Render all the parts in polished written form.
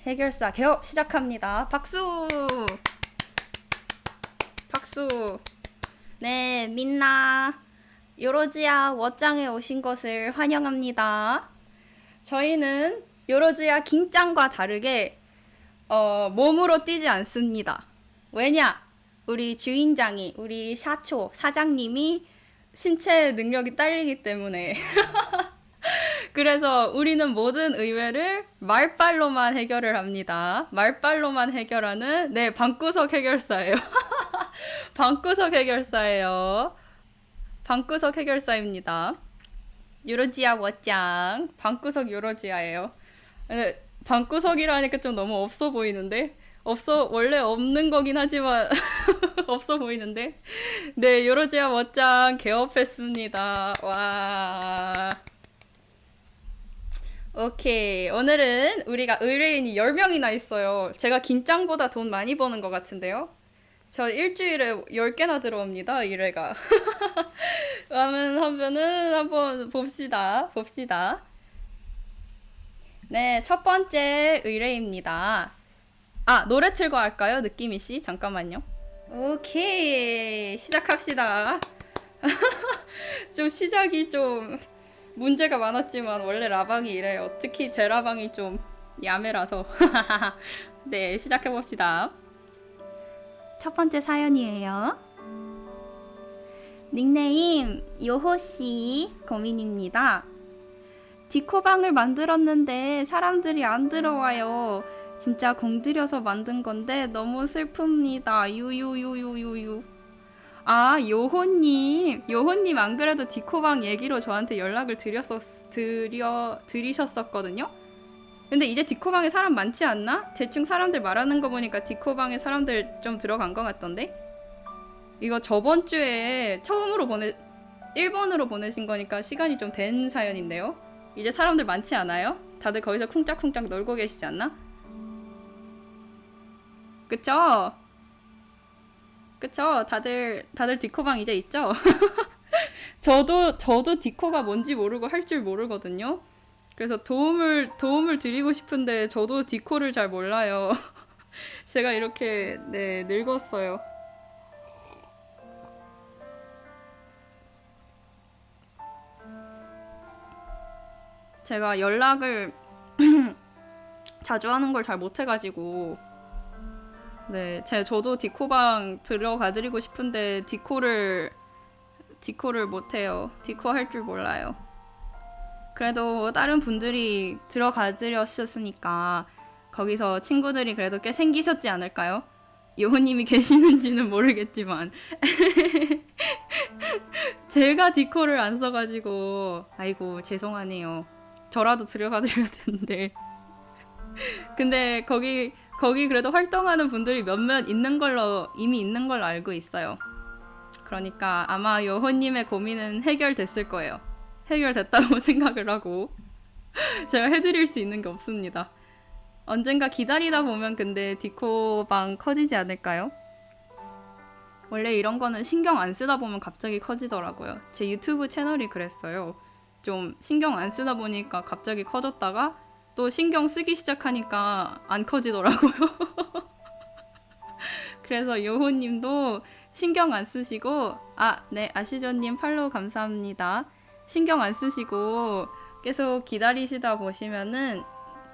해결사 개업 시작합니다. 박수! 박수! 네, 민나, 요로지야 워짱에 오신 것을 환영합니다. 저희는 요로지야 긴짱과 다르게 몸으로 뛰지 않습니다. 왜냐? 우리 주인장이, 우리 샤초, 사장님이 신체 능력이 딸리기 때문에 그래서 우리는 모든 의외를 말빨로만 해결을 합니다. 말빨로만 해결하는 네, 방구석 해결사예요. 방구석 해결사예요. 방구석 해결사입니다. 요로지야 워짱 방구석 요로지야예요. 근데 방구석이라니까 좀 너무 없어 보이는데 원래 없는 거긴 하지만 없어 보이는데 네, 요로지야 워짱 개업했습니다. 와. 오케이, 오늘은 우리가 의뢰인이 10명이나 있어요. 제가 긴짱보다 돈 많이 버는 것 같은데요. 저 일주일에 10개나 들어옵니다, 의뢰가. 하면은 한번 봅시다. 네, 첫 번째 의뢰입니다. 아, 노래 틀고 할까요, 느낌이씨? 잠깐만요. 오케이, 시작합시다. 좀 시작이 좀 문제가 많았지만 원래 라방이 이래요. 특히 제 라방이 좀 야매라서. 네, 시작해봅시다. 첫 번째 사연이에요. 닉네임 요호씨 고민입니다. 디코방을 만들었는데 사람들이 안 들어와요. 진짜 공들여서 만든 건데 너무 슬픕니다. 유유유유유유. 아, 요호님 안 그래도 디코방 얘기로 저한테 연락을 드리셨었거든요? 근데 이제 디코방에 사람 많지 않나? 대충 사람들 말하는 거 보니까 디코방에 사람들 좀 들어간 것 같던데? 이거 저번 주에 처음으로 1번으로 보내신 거니까 시간이 좀 된 사연인데요? 이제 사람들 많지 않아요? 다들 거기서 쿵짝쿵짝 놀고 계시지 않나? 그쵸? 다들 디코방 이제 있죠? 저도 디코가 뭔지 모르고 할 줄 모르거든요. 그래서 도움을 드리고 싶은데 저도 디코를 잘 몰라요. 제가 이렇게 네, 늙었어요. 제가 연락을 자주 하는 걸 잘 못해가지고 네, 저도 디코방 들어가드리고 싶은데 디코를 못해요. 디코 할 줄 몰라요. 그래도 다른 분들이 들어가드렸었으니까 거기서 친구들이 그래도 꽤 생기셨지 않을까요? 요호님이 계시는지는 모르겠지만 제가 디코를 안 써가지고 아이고 죄송하네요. 저라도 들어가드려야 되는데 근데 거기 그래도 활동하는 분들이 몇몇 이미 있는 걸로 알고 있어요. 그러니까 아마 요호님의 고민은 해결됐을 거예요. 해결됐다고 생각을 하고 제가 해드릴 수 있는 게 없습니다. 언젠가 기다리다 보면 근데 디코방 커지지 않을까요? 원래 이런 거는 신경 안 쓰다 보면 갑자기 커지더라고요. 제 유튜브 채널이 그랬어요. 좀 신경 안 쓰다 보니까 갑자기 커졌다가 또 신경 쓰기 시작하니까 안 커지더라고요. 그래서 요호님도 신경 안 쓰시고 네, 아시조님 팔로우 감사합니다. 신경 안 쓰시고 계속 기다리시다 보시면은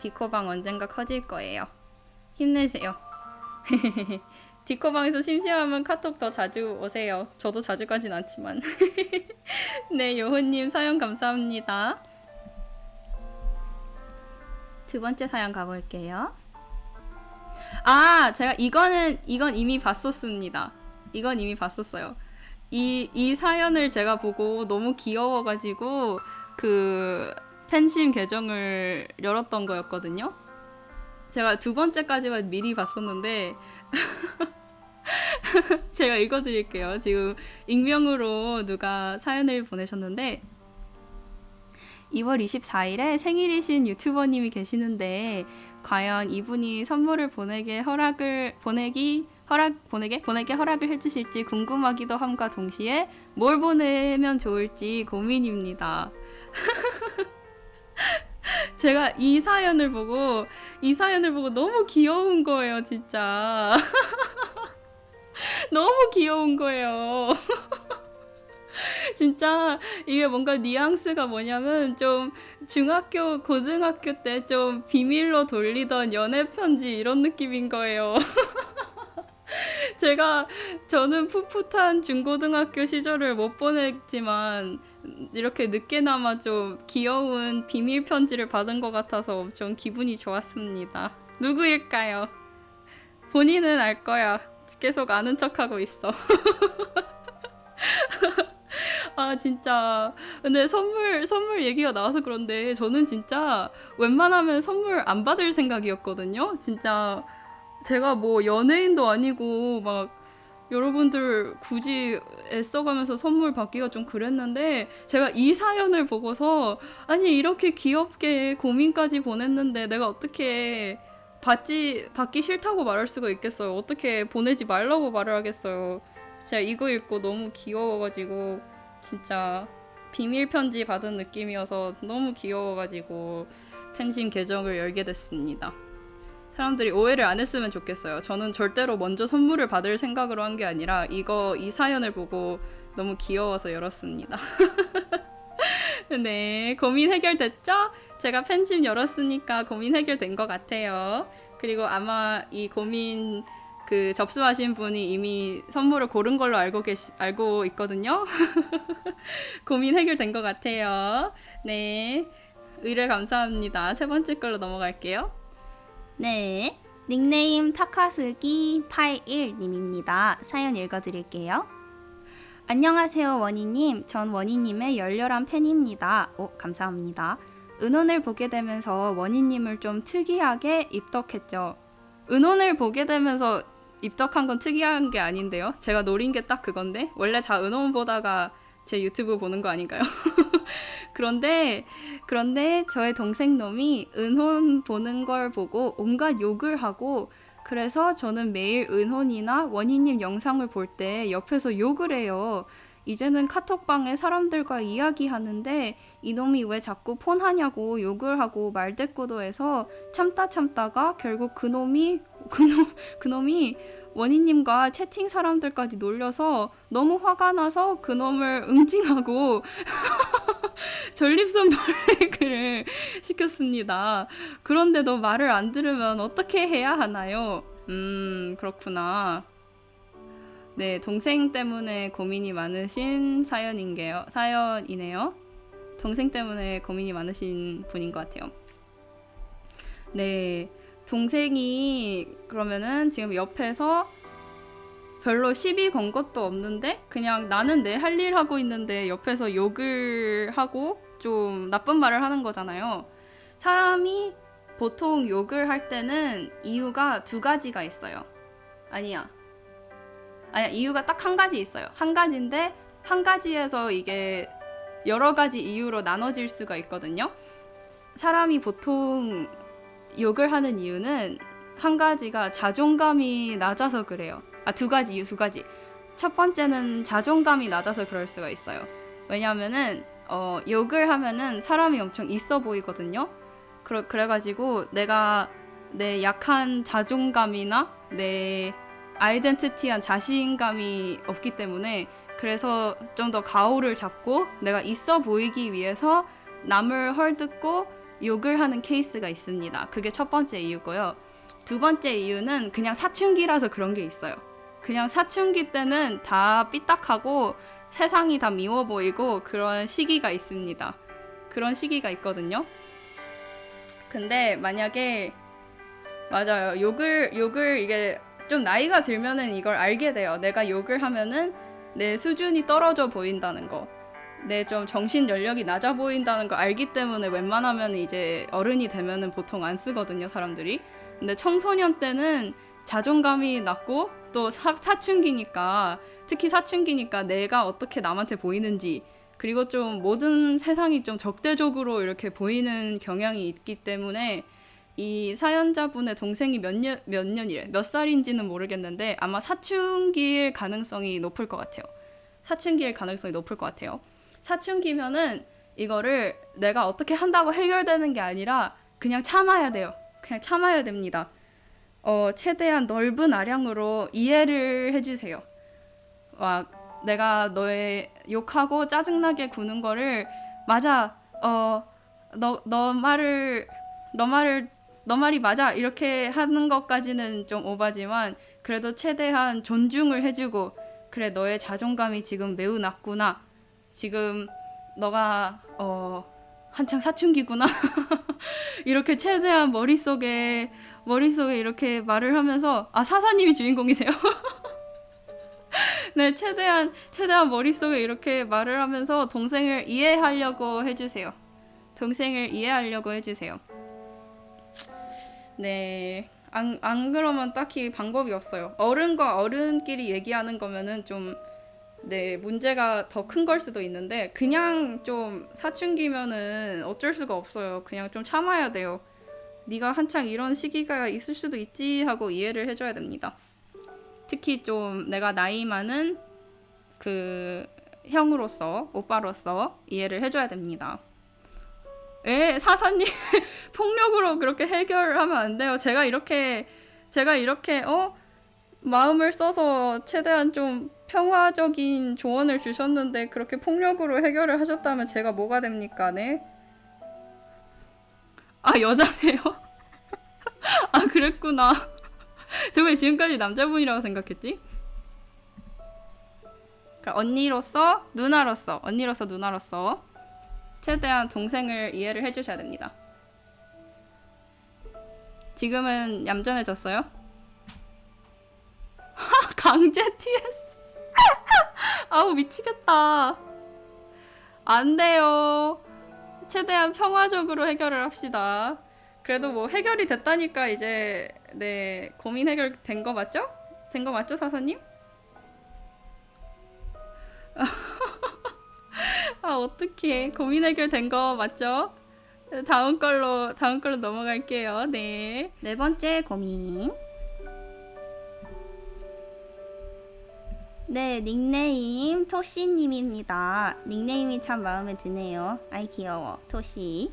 디코방 언젠가 커질 거예요. 힘내세요. 디코방에서 심심하면 카톡 더 자주 오세요. 저도 자주 가진 않지만. 네, 요호님 사연 감사합니다. 두 번째 사연 가볼게요. 제가 이건 이미 봤었습니다. 이건 이미 봤었어요. 이 사연을 제가 보고 너무 귀여워가지고 그 팬심 계정을 열었던 거였거든요. 제가 두 번째까지만 미리 봤었는데 제가 읽어드릴게요. 지금 익명으로 누가 사연을 보내셨는데 2월 24일에 생일이신 유튜버님이 계시는데 과연 이분이 선물을 보내게 허락을 해주실지 궁금하기도 함과 동시에 뭘 보내면 좋을지 고민입니다. 제가 이 사연을 보고 이 사연을 보고 너무 귀여운 거예요, 진짜. 너무 귀여운 거예요. 진짜 이게 뭔가 뉘앙스가 뭐냐면 좀 중학교, 고등학교 때 좀 비밀로 돌리던 연애 편지 이런 느낌인 거예요. 저는 풋풋한 중고등학교 시절을 못 보냈지만 이렇게 늦게나마 좀 귀여운 비밀 편지를 받은 것 같아서 엄청 기분이 좋았습니다. 누구일까요? 본인은 알 거야. 계속 아는 척하고 있어. 아, 진짜. 근데 선물 얘기가 나와서 그런데 저는 진짜 웬만하면 선물 안 받을 생각이었거든요. 진짜 제가 뭐 연예인도 아니고 막 여러분들 굳이 애써가면서 선물 받기가 좀 그랬는데 제가 이 사연을 보고서 아니 이렇게 귀엽게 고민까지 보냈는데 내가 어떻게 받기 싫다고 말할 수가 있겠어요. 어떻게 보내지 말라고 말을 하겠어요. 제가 이거 읽고 너무 귀여워가지고 진짜 비밀 편지 받은 느낌이어서 너무 귀여워가지고 팬심 계정을 열게 됐습니다. 사람들이 오해를 안 했으면 좋겠어요. 저는 절대로 먼저 선물을 받을 생각으로 한 게 아니라 이 사연을 보고 너무 귀여워서 열었습니다. 네, 고민 해결됐죠? 제가 팬심 열었으니까 고민 해결된 것 같아요. 그리고 아마 이 고민 접수하신 분이 이미 선물을 고른 걸로 알고 있거든요. 고민 해결된 것 같아요. 네, 의뢰 감사합니다. 세 번째 걸로 넘어갈게요. 네, 닉네임 타카스기 81님입니다. 사연 읽어드릴게요. 안녕하세요, 원희님. 전 원희님의 열렬한 팬입니다. 감사합니다. 은혼을 보게 되면서 원희님을 좀 특이하게 입덕했죠. 은혼을 보게 되면서 입덕한 건 특이한 게 아닌데요. 제가 노린 게 딱 그건데 원래 다 은혼 보다가 제 유튜브 보는 거 아닌가요? 그런데 저의 동생 놈이 은혼 보는 걸 보고 온갖 욕을 하고 그래서 저는 매일 은혼이나 원희님 영상을 볼 때 옆에서 욕을 해요. 이제는 카톡방에 사람들과 이야기하는데 이놈이 왜 자꾸 폰 하냐고 욕을 하고 말대꾸도 해서 참다가 결국 그놈이 원희님과 채팅 사람들까지 놀려서 너무 화가 나서 그놈을 응징하고 전립선 브레이크를 시켰습니다. 그런데도 말을 안 들으면 어떻게 해야 하나요? 그렇구나. 네, 동생 때문에 고민이 많으신 사연이네요. 동생 때문에 고민이 많으신 분인 것 같아요. 네, 동생이 그러면은 지금 옆에서 별로 시비 건 것도 없는데 그냥 나는 내 할 일 하고 있는데 옆에서 욕을 하고 좀 나쁜 말을 하는 거잖아요. 사람이 보통 욕을 할 때는 이유가 두 가지가 있어요. 아니야, 이유가 딱 한 가지 있어요. 한 가지인데 한 가지에서 이게 여러 가지 이유로 나눠질 수가 있거든요. 사람이 보통 욕을 하는 이유는 한 가지가 자존감이 낮아서 그래요. 두 가지. 첫 번째는 자존감이 낮아서 그럴 수가 있어요. 왜냐면은 욕을 하면은 사람이 엄청 있어 보이거든요. 그래가지고 내가 내 약한 자존감이나 내 아이덴티티한 자신감이 없기 때문에 그래서 좀 더 가오를 잡고 내가 있어 보이기 위해서 남을 헐뜯고 욕을 하는 케이스가 있습니다. 그게 첫 번째 이유고요. 두 번째 이유는 그냥 사춘기라서 그런 게 있어요. 그냥 사춘기 때는 다 삐딱하고 세상이 다 미워 보이고 그런 시기가 있습니다. 그런 시기가 있거든요. 근데 만약에 맞아요. 욕을 이게 좀 나이가 들면은 이걸 알게 돼요. 내가 욕을 하면은 내 수준이 떨어져 보인다는 거. 내 좀 정신 연령이 낮아 보인다는 걸 알기 때문에 웬만하면 이제 어른이 되면은 보통 안 쓰거든요, 사람들이. 근데 청소년 때는 자존감이 낮고 또 사춘기니까 특히 사춘기니까 내가 어떻게 남한테 보이는지 그리고 좀 모든 세상이 좀 적대적으로 이렇게 보이는 경향이 있기 때문에 이 사연자분의 동생이 몇 살인지는 모르겠는데 아마 사춘기일 가능성이 높을 것 같아요. 사춘기면은 이거를 내가 어떻게 한다고 해결되는 게 아니라 그냥 참아야 돼요. 그냥 참아야 됩니다. 최대한 넓은 아량으로 이해를 해주세요. 막 내가 너의 욕하고 짜증나게 구는 거를 맞아, 너 말이 맞아 이렇게 하는 것까지는 좀 오바지만 그래도 최대한 존중을 해주고 그래 너의 자존감이 지금 매우 낮구나. 지금 너가 한창 사춘기구나. 이렇게 최대한 머릿속에 이렇게 말을 하면서 사사님이 주인공이세요. 네, 최대한 머릿속에 이렇게 말을 하면서 동생을 이해하려고 해주세요. 네, 안 그러면 딱히 방법이 없어요. 어른과 어른끼리 얘기하는 거면은 좀 네, 문제가 더 큰 걸 수도 있는데 그냥 좀 사춘기면은 어쩔 수가 없어요. 그냥 좀 참아야 돼요. 네가 한창 이런 시기가 있을 수도 있지 하고 이해를 해줘야 됩니다. 특히 좀 내가 나이 많은 그 형으로서 오빠로서 이해를 해줘야 됩니다. 사사님 폭력으로 그렇게 해결하면 안 돼요. 제가 이렇게 마음을 써서 최대한 좀 평화적인 조언을 주셨는데 그렇게 폭력으로 해결을 하셨다면 제가 뭐가 됩니까? 네? 여자세요? 그랬구나. 저 왜 지금까지 남자분이라고 생각했지? 언니로서 누나로서 최대한 동생을 이해를 해주셔야 됩니다. 지금은 얌전해졌어요? 강제 TS. 아우 미치겠다. 안 돼요. 최대한 평화적으로 해결을 합시다. 그래도 뭐 해결이 됐다니까 이제 네 고민 해결된 거 맞죠? 된 거 맞죠 사사님? 어떡해. 고민 해결된 거 맞죠? 다음 걸로 넘어갈게요. 네. 네 번째 고민. 네, 닉네임 토시님입니다. 닉네임이 참 마음에 드네요. 아이 귀여워. 토시.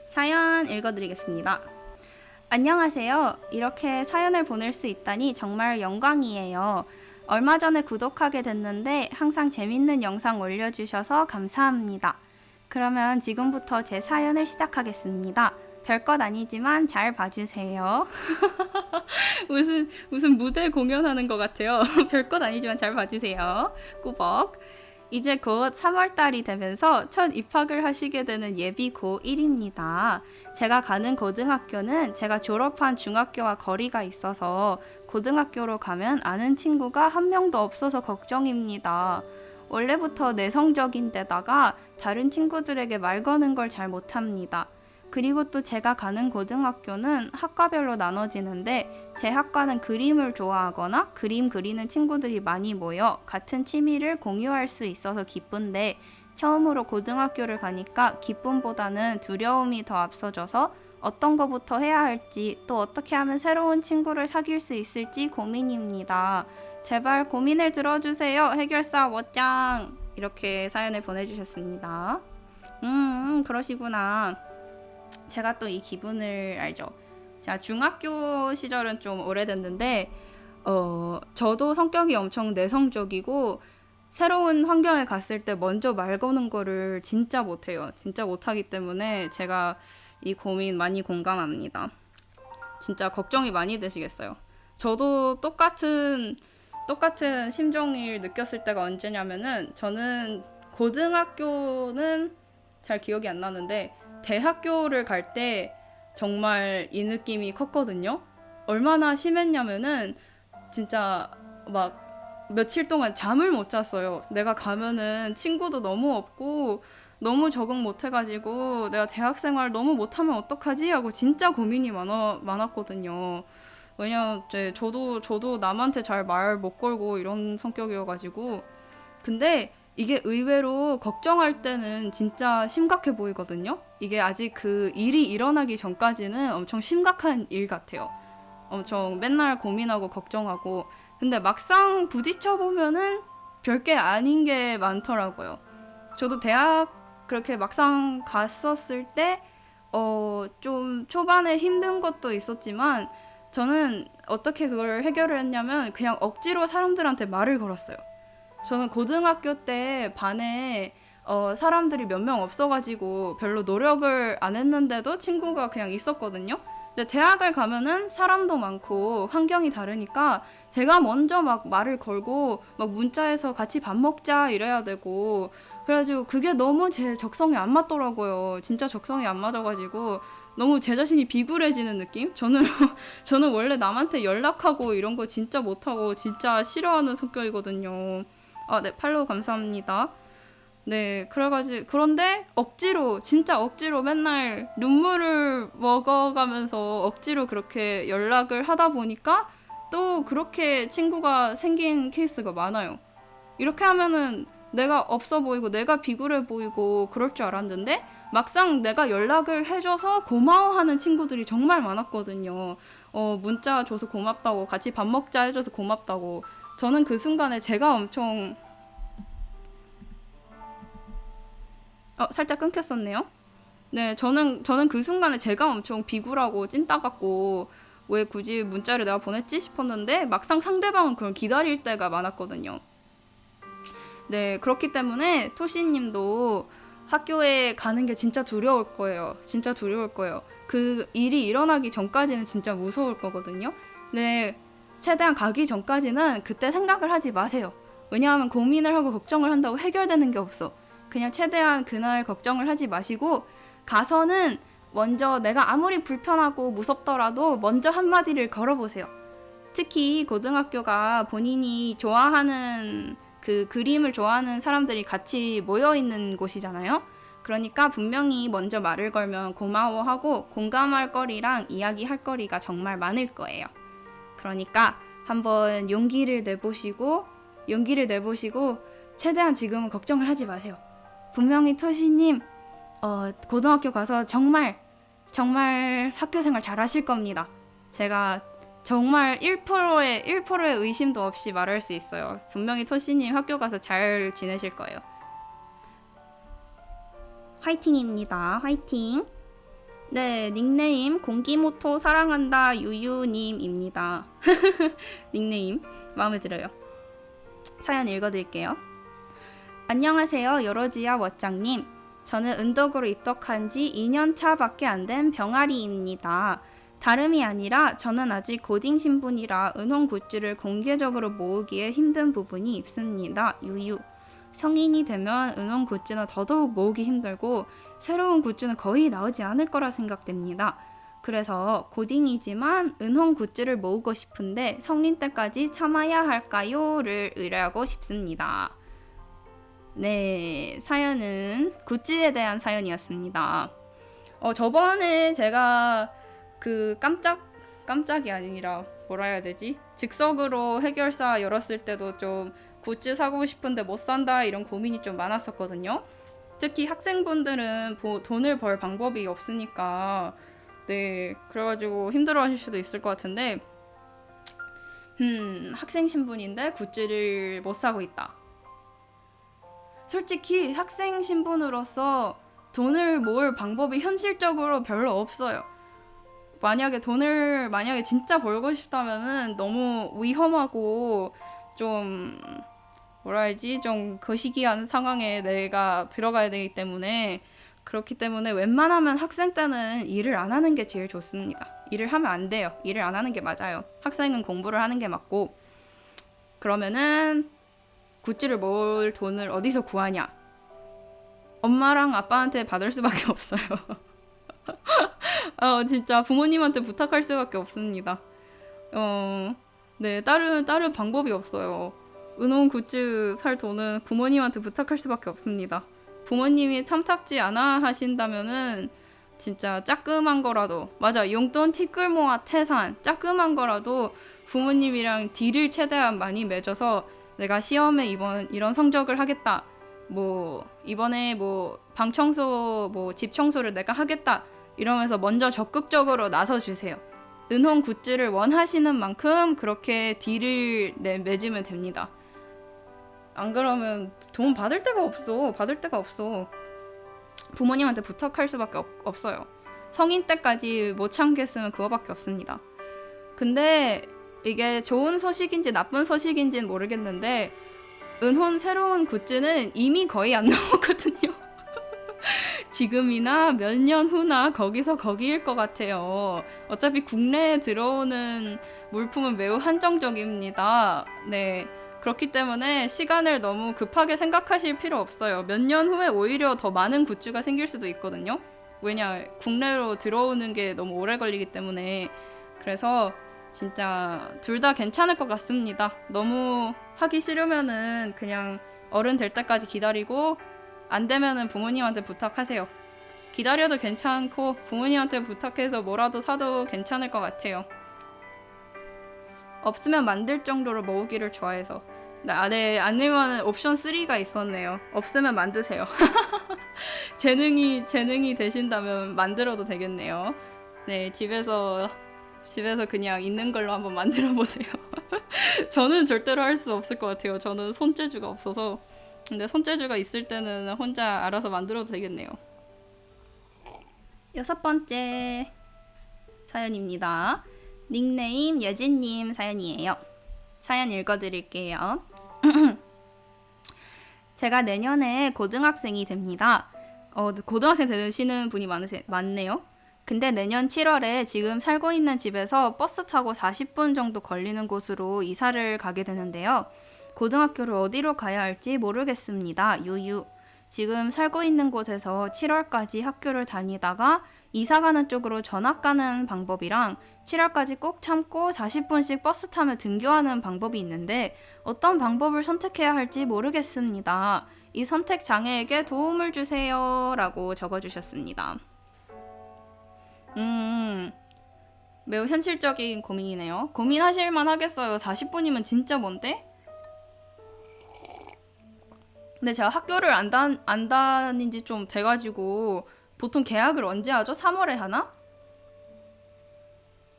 사연 읽어드리겠습니다. 안녕하세요. 이렇게 사연을 보낼 수 있다니 정말 영광이에요. 얼마 전에 구독하게 됐는데 항상 재밌는 영상 올려주셔서 감사합니다. 그러면 지금부터 제 사연을 시작하겠습니다. 별것 아니지만 잘 봐주세요. 무슨 무대 공연하는 것 같아요. 별것 아니지만 잘 봐주세요. 꾸벅. 이제 곧 3월달이 되면서 첫 입학을 하시게 되는 예비 고1입니다. 제가 가는 고등학교는 제가 졸업한 중학교와 거리가 있어서 고등학교로 가면 아는 친구가 한 명도 없어서 걱정입니다. 원래부터 내성적인 데다가 다른 친구들에게 말 거는 걸 잘 못합니다. 그리고 또 제가 가는 고등학교는 학과별로 나눠지는데 제 학과는 그림을 좋아하거나 그림 그리는 친구들이 많이 모여 같은 취미를 공유할 수 있어서 기쁜데 처음으로 고등학교를 가니까 기쁨보다는 두려움이 더 앞서져서 어떤 거부터 해야 할지 또 어떻게 하면 새로운 친구를 사귈 수 있을지 고민입니다. 제발 고민을 들어주세요. 해결사 워짱. 이렇게 사연을 보내주셨습니다. 그러시구나. 제가 또 이 기분을 알죠. 제가 중학교 시절은 좀 오래됐는데 저도 성격이 엄청 내성적이고 새로운 환경에 갔을 때 먼저 말 거는 거를 진짜 못해요. 진짜 못하기 때문에 제가 이 고민 많이 공감합니다. 진짜 걱정이 많이 되시겠어요. 저도 똑같은 심정을 느꼈을 때가 언제냐면은 저는 고등학교는 잘 기억이 안 나는데 대학교를 갈 때 정말 이 느낌이 컸거든요. 얼마나 심했냐면은 진짜 막 며칠 동안 잠을 못 잤어요. 내가 가면은 친구도 너무 없고 너무 적응 못 해가지고 내가 대학생활 너무 못하면 어떡하지? 하고 진짜 고민이 많았거든요. 왜냐면 저도 남한테 잘 말 못 걸고 이런 성격이어가지고. 근데 이게 의외로 걱정할 때는 진짜 심각해 보이거든요. 이게 아직 그 일이 일어나기 전까지는 엄청 심각한 일 같아요. 엄청 맨날 고민하고 걱정하고. 근데 막상 부딪혀 보면은 별게 아닌 게 많더라고요. 저도 대학 그렇게 막상 갔었을 때 좀 초반에 힘든 것도 있었지만 저는 어떻게 그걸 해결을 했냐면 그냥 억지로 사람들한테 말을 걸었어요. 저는 고등학교 때 반에 사람들이 몇 명 없어가지고 별로 노력을 안 했는데도 친구가 그냥 있었거든요. 근데 대학을 가면은 사람도 많고 환경이 다르니까 제가 먼저 막 말을 걸고 막 문자해서 같이 밥 먹자 이래야 되고 그래가지고 그게 너무 제 적성에 안 맞더라고요. 진짜 적성에 안 맞아가지고 너무 제 자신이 비굴해지는 느낌? 저는 원래 남한테 연락하고 이런 거 진짜 못하고 진짜 싫어하는 성격이거든요. 아, 네, 팔로우 감사합니다. 네, 그래가지고 그런데 억지로 진짜 억지로 맨날 눈물을 먹어가면서 억지로 그렇게 연락을 하다 보니까 또 그렇게 친구가 생긴 케이스가 많아요. 이렇게 하면은 내가 없어 보이고 내가 비굴해 보이고 그럴 줄 알았는데 막상 내가 연락을 해줘서 고마워하는 친구들이 정말 많았거든요. 문자 줘서 고맙다고 같이 밥 먹자 해줘서 고맙다고. 저는 그 순간에 제가 엄청 살짝 끊겼었네요. 네, 저는 그 순간에 제가 엄청 비굴하고 찐따 같고 왜 굳이 문자를 내가 보냈지 싶었는데 막상 상대방은 그걸 기다릴 때가 많았거든요. 네, 그렇기 때문에 토시님도 학교에 가는 게 진짜 두려울 거예요. 진짜 두려울 거예요. 그 일이 일어나기 전까지는 진짜 무서울 거거든요. 네, 최대한 가기 전까지는 그때 생각을 하지 마세요. 왜냐하면 고민을 하고 걱정을 한다고 해결되는 게 없어. 그냥 최대한 그날 걱정을 하지 마시고 가서는 먼저 내가 아무리 불편하고 무섭더라도 먼저 한마디를 걸어보세요. 특히 고등학교가 본인이 좋아하는 그 그림을 좋아하는 사람들이 같이 모여있는 곳이잖아요. 그러니까 분명히 먼저 말을 걸면 고마워하고 공감할 거리랑 이야기할 거리가 정말 많을 거예요. 그러니까 한번 용기를 내보시고 최대한 지금은 걱정을 하지 마세요. 분명히 토시님 고등학교 가서 정말 학교생활 잘 하실 겁니다. 제가 정말 1%의 의심도 없이 말할 수 있어요. 분명히 토시님 학교 가서 잘 지내실 거예요. 화이팅입니다. 화이팅. 네, 닉네임 공기모토 사랑한다 유유님입니다. 닉네임 마음에 들어요. 사연 읽어드릴게요. 안녕하세요. 여러지야 워짱님. 저는 은덕으로 입덕한 지 2년 차밖에 안 된 병아리입니다. 다름이 아니라 저는 아직 고딩 신분이라 은홍 굿즈를 공개적으로 모으기에 힘든 부분이 있습니다. 유유. 성인이 되면 은홍 굿즈는 더더욱 모으기 힘들고 새로운 굿즈는 거의 나오지 않을 거라 생각됩니다. 그래서 고딩이지만 은홍 굿즈를 모으고 싶은데 성인 때까지 참아야 할까요?를 의뢰하고 싶습니다. 네, 사연은 굿즈에 대한 사연이었습니다. 저번에 제가 그 깜짝이 아니라 뭐라 해야 되지? 즉석으로 해결사 열었을 때도 좀 굿즈 사고 싶은데 못 산다 이런 고민이 좀 많았었거든요. 특히 학생분들은 돈을 벌 방법이 없으니까 네, 그래가지고 힘들어하실 수도 있을 것 같은데 학생 신분인데 굿즈를 못 사고 있다. 솔직히 학생 신분으로서 돈을 모을 방법이 현실적으로 별로 없어요. 만약에 진짜 벌고 싶다면은 너무 위험하고 좀 뭐라 해야지 좀 거시기한 상황에 내가 들어가야 되기 때문에 그렇기 때문에 웬만하면 학생 때는 일을 안 하는 게 제일 좋습니다. 일을 하면 안 돼요. 일을 안 하는 게 맞아요. 학생은 공부를 하는 게 맞고 그러면은 굿즈를 모을 돈을 어디서 구하냐? 엄마랑 아빠한테 받을 수밖에 없어요. 진짜 부모님한테 부탁할 수밖에 없습니다. 네, 다른 방법이 없어요. 은홍 굿즈 살 돈은 부모님한테 부탁할 수밖에 없습니다. 부모님이 탐탁지 않아 하신다면은 진짜 짜끔한 거라도 맞아 용돈 티끌 모아 태산 짜끔한 거라도 부모님이랑 딜을 최대한 많이 맺어서 내가 시험에 이런 성적을 하겠다. 이번에 방 청소 집 청소를 내가 하겠다. 이러면서 먼저 적극적으로 나서주세요. 은홍 굿즈를 원하시는 만큼 그렇게 딜을 맺으면 됩니다. 안 그러면 돈 받을 데가 없어. 부모님한테 부탁할 수밖에 없어요. 성인 때까지 못 참겠으면 그거밖에 없습니다. 근데 이게 좋은 소식인지 나쁜 소식인지는 모르겠는데 은혼 새로운 굿즈는 이미 거의 안 나오거든요. 지금이나 몇 년 후나 거기서 거기일 것 같아요. 어차피 국내에 들어오는 물품은 매우 한정적입니다. 네. 그렇기 때문에 시간을 너무 급하게 생각하실 필요 없어요. 몇 년 후에 오히려 더 많은 굿즈가 생길 수도 있거든요. 왜냐, 국내로 들어오는 게 너무 오래 걸리기 때문에. 그래서 진짜 둘 다 괜찮을 것 같습니다. 너무 하기 싫으면은 그냥 어른 될 때까지 기다리고 안 되면은 부모님한테 부탁하세요. 기다려도 괜찮고 부모님한테 부탁해서 뭐라도 사도 괜찮을 것 같아요. 없으면 만들 정도로 모으기를 좋아해서. 네, 아니면 옵션 3가 있었네요. 없으면 만드세요. 재능이 되신다면 만들어도 되겠네요. 네, 집에서 그냥 있는 걸로 한번 만들어 보세요. 저는 절대로 할 수 없을 것 같아요. 저는 손재주가 없어서. 근데 손재주가 있을 때는 혼자 알아서 만들어도 되겠네요. 6번째 사연입니다. 닉네임 예진님 사연이에요. 사연 읽어드릴게요. 제가 내년에 고등학생이 됩니다. 고등학생 되시는 분이 많네요. 근데 내년 7월에 지금 살고 있는 집에서 버스 타고 40분 정도 걸리는 곳으로 이사를 가게 되는데요. 고등학교를 어디로 가야 할지 모르겠습니다. 유유. 지금 살고 있는 곳에서 7월까지 학교를 다니다가 이사 가는 쪽으로 전학 가는 방법이랑 7월까지 꼭 참고 40분씩 버스 타며 등교하는 방법이 있는데 어떤 방법을 선택해야 할지 모르겠습니다. 이 선택 장애에게 도움을 주세요. 라고 적어주셨습니다. 매우 현실적인 고민이네요. 고민하실만 하겠어요. 40분이면 진짜 먼데? 근데 제가 학교를 안 다닌 지 좀 돼가지고 보통 개학을 언제 하죠? 3월에 하나?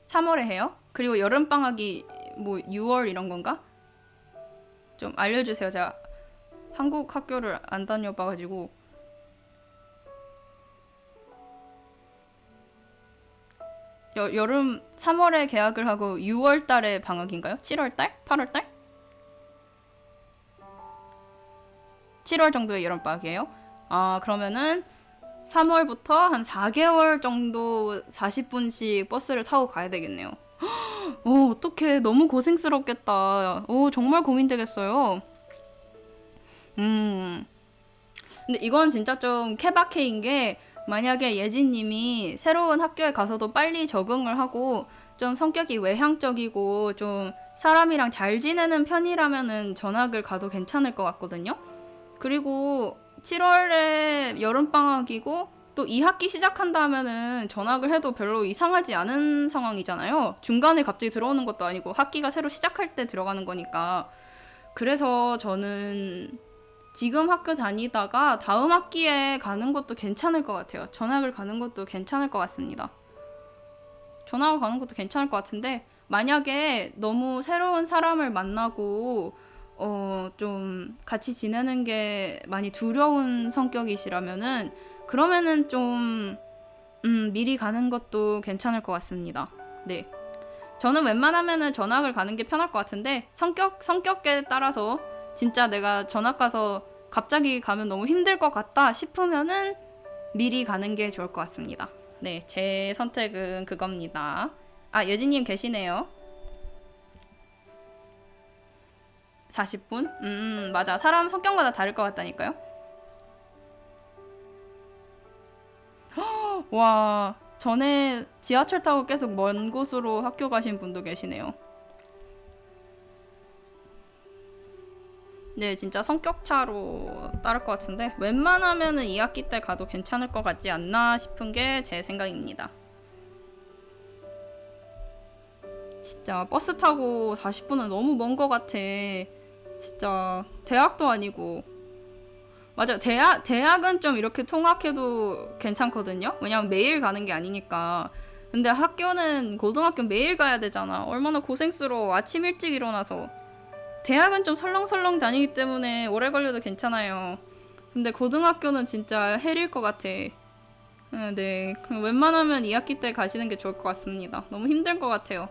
3월에 해요? 그리고 여름방학이 뭐 6월 이런 건가? 좀 알려주세요. 제가 한국 학교를 안 다녀봐가지고. 여름 3월에 개학을 하고 6월 달에 방학인가요? 7월 달? 8월 달? 7월 정도의 여름방학이에요? 그러면은 3월부터 한 4개월 정도 40분씩 버스를 타고 가야 되겠네요. 어떡해. 너무 고생스럽겠다. 정말 고민되겠어요. 근데 이건 진짜 좀 케바케인 게 만약에 예진님이 새로운 학교에 가서도 빨리 적응을 하고 좀 성격이 외향적이고 좀 사람이랑 잘 지내는 편이라면은 전학을 가도 괜찮을 것 같거든요. 그리고 7월에 여름방학이고 또 2학기 시작한다 하면은 전학을 해도 별로 이상하지 않은 상황이잖아요. 중간에 갑자기 들어오는 것도 아니고 학기가 새로 시작할 때 들어가는 거니까. 그래서 저는 지금 학교 다니다가 다음 학기에 가는 것도 괜찮을 것 같아요. 전학을 가는 것도 괜찮을 것 같습니다. 전학을 가는 것도 괜찮을 것 같은데 만약에 너무 새로운 사람을 만나고 좀 같이 지내는 게 많이 두려운 성격이시라면은 그러면은 좀 미리 가는 것도 괜찮을 것 같습니다. 네. 저는 웬만하면은 전학을 가는 게 편할 것 같은데 성격에 따라서 진짜 내가 전학 가서 갑자기 가면 너무 힘들 것 같다 싶으면은 미리 가는 게 좋을 것 같습니다. 네, 제 선택은 그겁니다. 여진님 계시네요. 40분? 맞아. 사람 성격마다 다를 것 같다니까요. 와, 전에 지하철 타고 계속 먼 곳으로 학교 가신 분도 계시네요. 네, 진짜 성격차로 따를 것 같은데 웬만하면은 2학기 때 가도 괜찮을 것 같지 않나 싶은 게 제 생각입니다. 진짜 버스 타고 40분은 너무 먼 것 같아. 진짜 대학도 아니고. 맞아, 대학은 좀 이렇게 통학해도 괜찮거든요. 왜냐면 매일 가는 게 아니니까. 근데 고등학교는 매일 가야 되잖아. 얼마나 고생스러워. 아침 일찍 일어나서. 대학은 좀 설렁설렁 다니기 때문에 오래 걸려도 괜찮아요. 근데 고등학교는 진짜 헬일 것 같아. 네. 그럼 웬만하면 2학기 때 가시는 게 좋을 것 같습니다. 너무 힘들 것 같아요.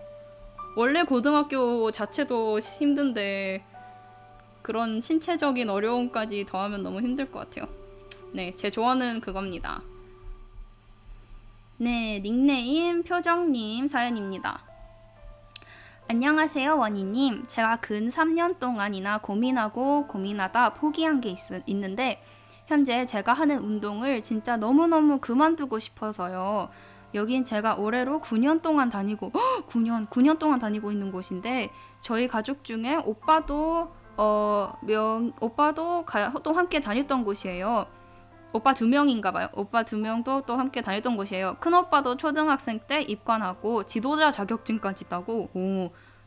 원래 고등학교 자체도 힘든데 그런 신체적인 어려움까지 더하면 너무 힘들 것 같아요. 네, 제 조언은 그겁니다. 네, 닉네임 표정님 사연입니다. 안녕하세요, 원희님. 제가 근 3년 동안이나 고민하다 포기한 게 있는데 현재 제가 하는 운동을 진짜 너무너무 그만두고 싶어서요. 여긴 제가 올해로 9년 동안 다니고 9년 동안 다니고 있는 곳인데 저희 가족 중에 오빠도 또 함께 다녔던 곳이에요. 오빠 2명인가 봐요. 오빠 2명도 또 함께 다녔던 곳이에요. 큰오빠도 초등학생 때 입관하고 지도자 자격증까지 따고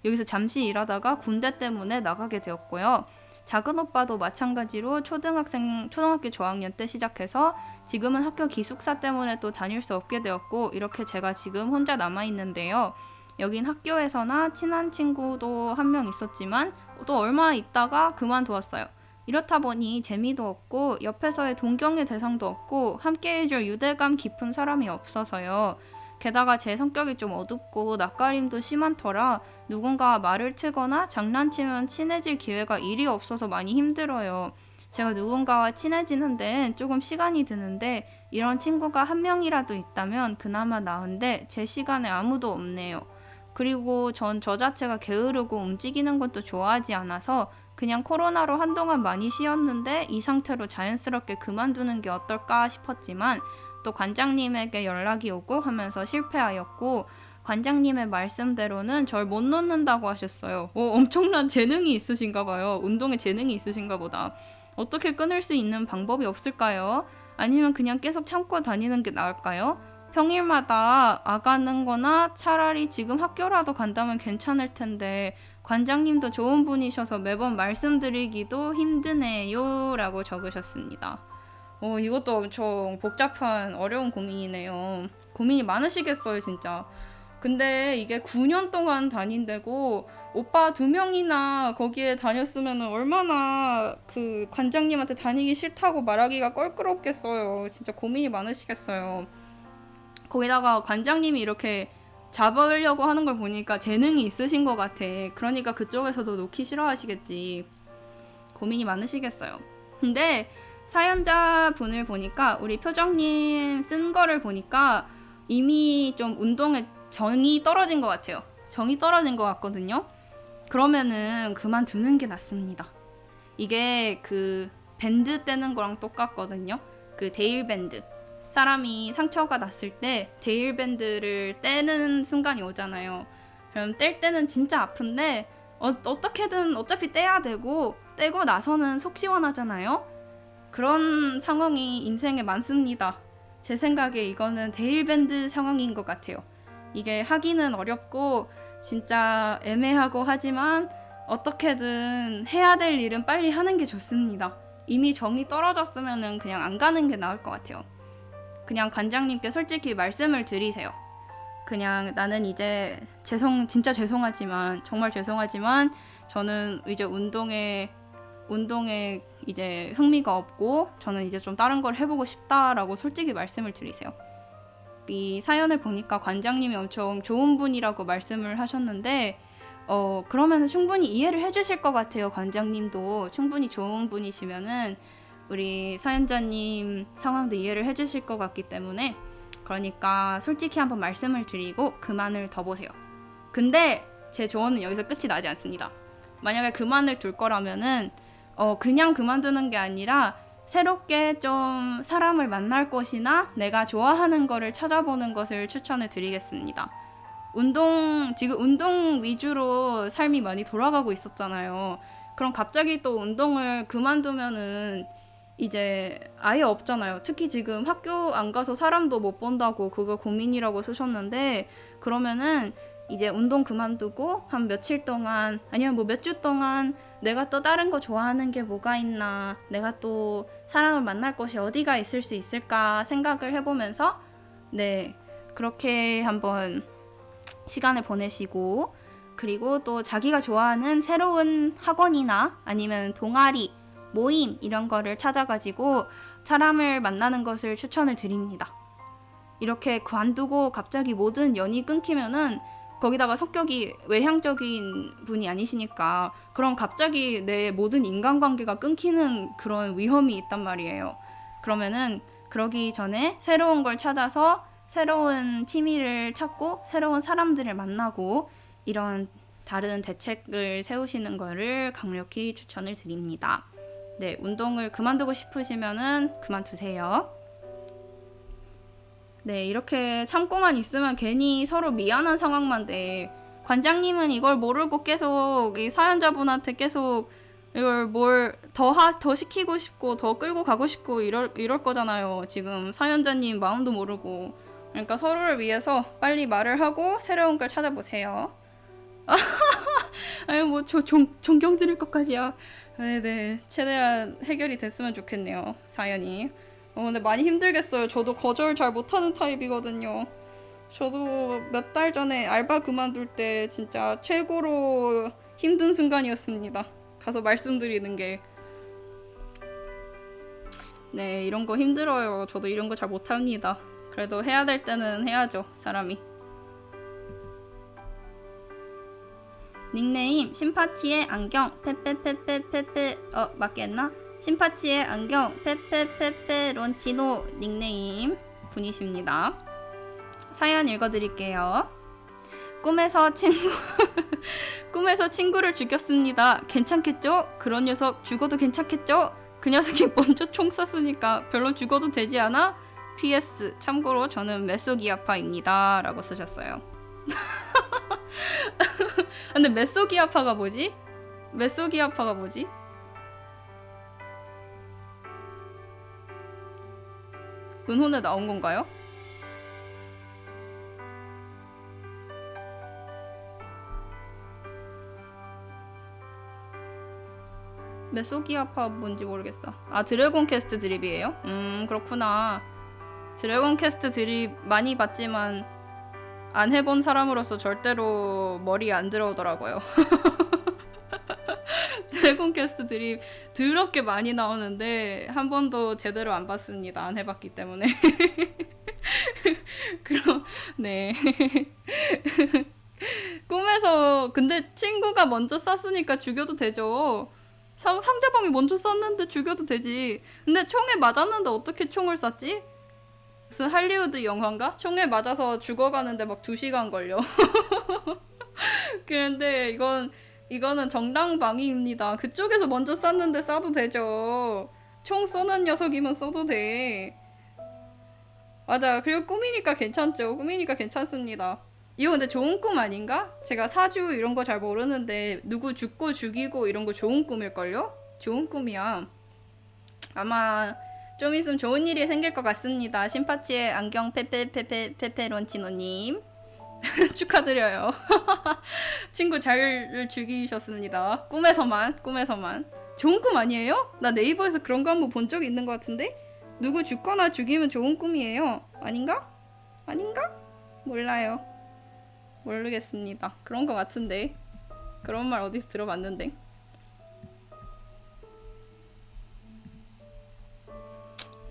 여기서 잠시 일하다가 군대 때문에 나가게 되었고요. 작은 오빠도 마찬가지로 초등학교 저학년 때 시작해서 지금은 학교 기숙사 때문에 또 다닐 수 없게 되었고 이렇게 제가 지금 혼자 남아있는데요. 여긴 학교에서나 친한 친구도 한 명 있었지만 또 얼마 있다가 그만두었어요. 이렇다 보니 재미도 없고 옆에서의 동경의 대상도 없고 함께 해줄 유대감 깊은 사람이 없어서요. 게다가 제 성격이 좀 어둡고 낯가림도 심한 터라 누군가와 말을 트거나 장난치면 친해질 기회가 일이 없어서 많이 힘들어요. 제가 누군가와 친해지는 데는 조금 시간이 드는데 이런 친구가 한 명이라도 있다면 그나마 나은데 제 시간에 아무도 없네요. 그리고 전 저 자체가 게으르고 움직이는 것도 좋아하지 않아서 그냥 코로나로 한동안 많이 쉬었는데 이 상태로 자연스럽게 그만두는 게 어떨까 싶었지만 또 관장님에게 연락이 오고 하면서 실패하였고 관장님의 말씀대로는 절 못 놓는다고 하셨어요. 엄청난 재능이 있으신가 봐요. 운동에 재능이 있으신가 보다. 어떻게 끊을 수 있는 방법이 없을까요? 아니면 그냥 계속 참고 다니는 게 나을까요? 평일마다 아가는 거나 차라리 지금 학교라도 간다면 괜찮을 텐데 관장님도 좋은 분이셔서 매번 말씀드리기도 힘드네요 라고 적으셨습니다. 이것도 엄청 복잡한 어려운 고민이네요. 고민이 많으시겠어요 진짜. 근데 이게 9년 동안 다닌다고 오빠 2명이나 거기에 다녔으면 얼마나 그 관장님한테 다니기 싫다고 말하기가 껄끄럽겠어요. 진짜 고민이 많으시겠어요. 거기다가 관장님이 이렇게 잡으려고 하는 걸 보니까 재능이 있으신 것 같아. 그러니까 그쪽에서도 놓기 싫어하시겠지. 고민이 많으시겠어요. 근데 사연자분을 보니까 우리 표정님 쓴 거를 보니까 이미 좀 운동에 정이 떨어진 것 같아요. 정이 떨어진 것 같거든요. 그러면은 그만두는 게 낫습니다. 이게 그 밴드 떼는 거랑 똑같거든요. 그 데일밴드. 사람이 상처가 났을 때 데일밴드를 떼는 순간이 오잖아요. 그럼 뗄 때는 진짜 아픈데 어떻게든 어차피 떼야 되고 떼고 나서는 속 시원하잖아요. 그런 상황이 인생에 많습니다. 제 생각에 이거는 데일밴드 상황인 것 같아요. 이게 하기는 어렵고 진짜 애매하고 하지만 어떻게든 해야 될 일은 빨리 하는 게 좋습니다. 이미 정이 떨어졌으면 그냥 안 가는 게 나을 것 같아요. 그냥 관장님께 솔직히 말씀을 드리세요. 그냥 나는 이제 진짜 죄송하지만 정말 죄송하지만 저는 이제 운동에 이제 흥미가 없고 저는 이제 좀 다른 걸 해보고 싶다라고 솔직히 말씀을 드리세요. 이 사연을 보니까 관장님이 엄청 좋은 분이라고 말씀을 하셨는데 그러면 충분히 이해를 해주실 것 같아요. 관장님도 충분히 좋은 분이시면은 우리 사연자님 상황도 이해를 해주실 것 같기 때문에 그러니까 솔직히 한번 말씀을 드리고 그만을 더 보세요. 근데 제 조언은 여기서 끝이 나지 않습니다. 만약에 그만을 둘 거라면은 그냥 그만두는 게 아니라 새롭게 좀 사람을 만날 것이나 내가 좋아하는 거를 찾아보는 것을 추천을 드리겠습니다. 지금 운동 위주로 삶이 많이 돌아가고 있었잖아요. 그럼 갑자기 또 운동을 그만두면은 이제 아예 없잖아요. 특히 지금 학교 안 가서 사람도 못 본다고 그거 고민이라고 쓰셨는데 그러면은 이제 운동 그만두고 한 며칠 동안 아니면 뭐 몇 주 동안 내가 또 다른 거 좋아하는 게 뭐가 있나 내가 또 사람을 만날 곳이 어디가 있을 수 있을까 생각을 해보면서 네 그렇게 한번 시간을 보내시고 그리고 또 자기가 좋아하는 새로운 학원이나 아니면 동아리 모임 이런 거를 찾아가지고 사람을 만나는 것을 추천을 드립니다. 이렇게 관두고 갑자기 모든 연이 끊기면은 거기다가 성격이 외향적인 분이 아니시니까 그럼 갑자기 내 모든 인간관계가 끊기는 그런 위험이 있단 말이에요. 그러면은 그러기 전에 새로운 걸 찾아서 새로운 취미를 찾고 새로운 사람들을 만나고 이런 다른 대책을 세우시는 거를 강력히 추천을 드립니다. 네, 운동을 그만두고 싶으시면은 그만두세요. 네, 이렇게 참고만 있으면 괜히 서로 미안한 상황만 돼. 관장님은 이걸 모르고 계속 이 사연자분한테 계속 이걸 뭘 더 시키고 싶고 더 끌고 가고 싶고 이럴 거잖아요. 지금 사연자님 마음도 모르고. 그러니까 서로를 위해서 빨리 말을 하고 새로운 걸 찾아보세요. 아니 뭐 존경 드릴 것까지야. 네네, 최대한 해결이 됐으면 좋겠네요, 사연이. 근데 많이 힘들겠어요. 저도 거절 잘 못하는 타입이거든요. 저도 몇 달 전에 알바 그만둘 때 진짜 최고로 힘든 순간이었습니다. 가서 말씀드리는 게. 네, 이런 거 힘들어요. 저도 이런 거 잘 못합니다. 그래도 해야 될 때는 해야죠, 사람이. 닉네임 심파치의 안경 페페페페페페 맞겠나? 심파치의 안경 페페페페 론치노 닉네임 분이십니다. 사연 읽어드릴게요. 꿈에서 친구를 죽였습니다. 괜찮겠죠? 그런 녀석 죽어도 괜찮겠죠? 그 녀석이 먼저 총 쐈으니까 별로 죽어도 되지 않아? PS 참고로 저는 메소기아파입니다 라고 쓰셨어요. 근데 메소기아파가 뭐지? 은혼에 나온 건가요? 메소기아파 뭔지 모르겠어. 아, 드래곤 퀘스트 드립이에요? 그렇구나. 드래곤 퀘스트 드립 많이 봤지만 안 해본 사람으로서 절대로 머리에 안 들어오더라고요. 드래곤 퀘스트 드립 더럽게 많이 나오는데 한 번도 제대로 안 봤습니다. 안 해봤기 때문에. 그럼 네. 꿈에서 근데 친구가 먼저 쐈으니까 죽여도 되죠. 상대방이 먼저 쐈는데 죽여도 되지. 근데 총에 맞았는데 어떻게 총을 쐈지? 무슨 할리우드 영화인가? 총에 맞아서 죽어가는데 막 2시간 걸려. 근데 이거는 정당방위입니다. 그쪽에서 먼저 쐈는데 쏴도 되죠. 총 쏘는 녀석이면 쏘도 돼. 맞아. 그리고 꿈이니까 괜찮죠. 꿈이니까 괜찮습니다. 이거 근데 좋은 꿈 아닌가? 제가 사주 이런 거 잘 모르는데 누구 죽고 죽이고 이런 거 좋은 꿈일걸요? 좋은 꿈이야. 아마 좀 있으면 좋은 일이 생길 것 같습니다. 심파치의 안경 페페론치노님 축하드려요. 친구 잘 죽이셨습니다. 꿈에서만. 좋은 꿈 아니에요? 나 네이버에서 그런 거 한번 본 적이 있는 것 같은데? 누구 죽거나 죽이면 좋은 꿈이에요. 아닌가? 몰라요. 모르겠습니다. 그런 것 같은데. 그런 말 어디서 들어봤는데.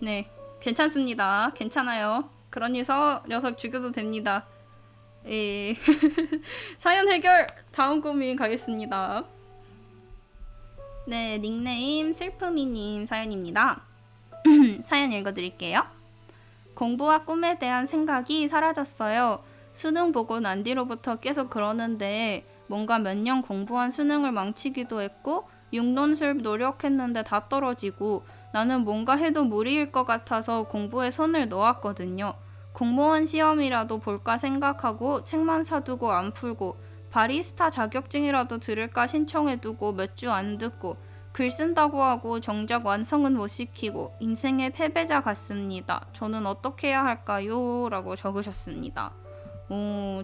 네, 괜찮습니다. 괜찮아요. 그런 녀석 죽여도 됩니다. 예. 사연 해결 다음 고민 가겠습니다. 네, 닉네임 슬픔이님 사연입니다. 사연 읽어드릴게요. 공부와 꿈에 대한 생각이 사라졌어요. 수능 보고 난 뒤로부터 계속 그러는데 뭔가 몇 년 공부한 수능을 망치기도 했고 6논술 노력했는데 다 떨어지고 나는 뭔가 해도 무리일 것 같아서 공부에 손을 놓았거든요. 공무원 시험이라도 볼까 생각하고 책만 사두고 안 풀고 바리스타 자격증이라도 들을까 신청해두고 몇 주 안 듣고 글 쓴다고 하고 정작 완성은 못 시키고 인생의 패배자 같습니다. 저는 어떻게 해야 할까요? 라고 적으셨습니다.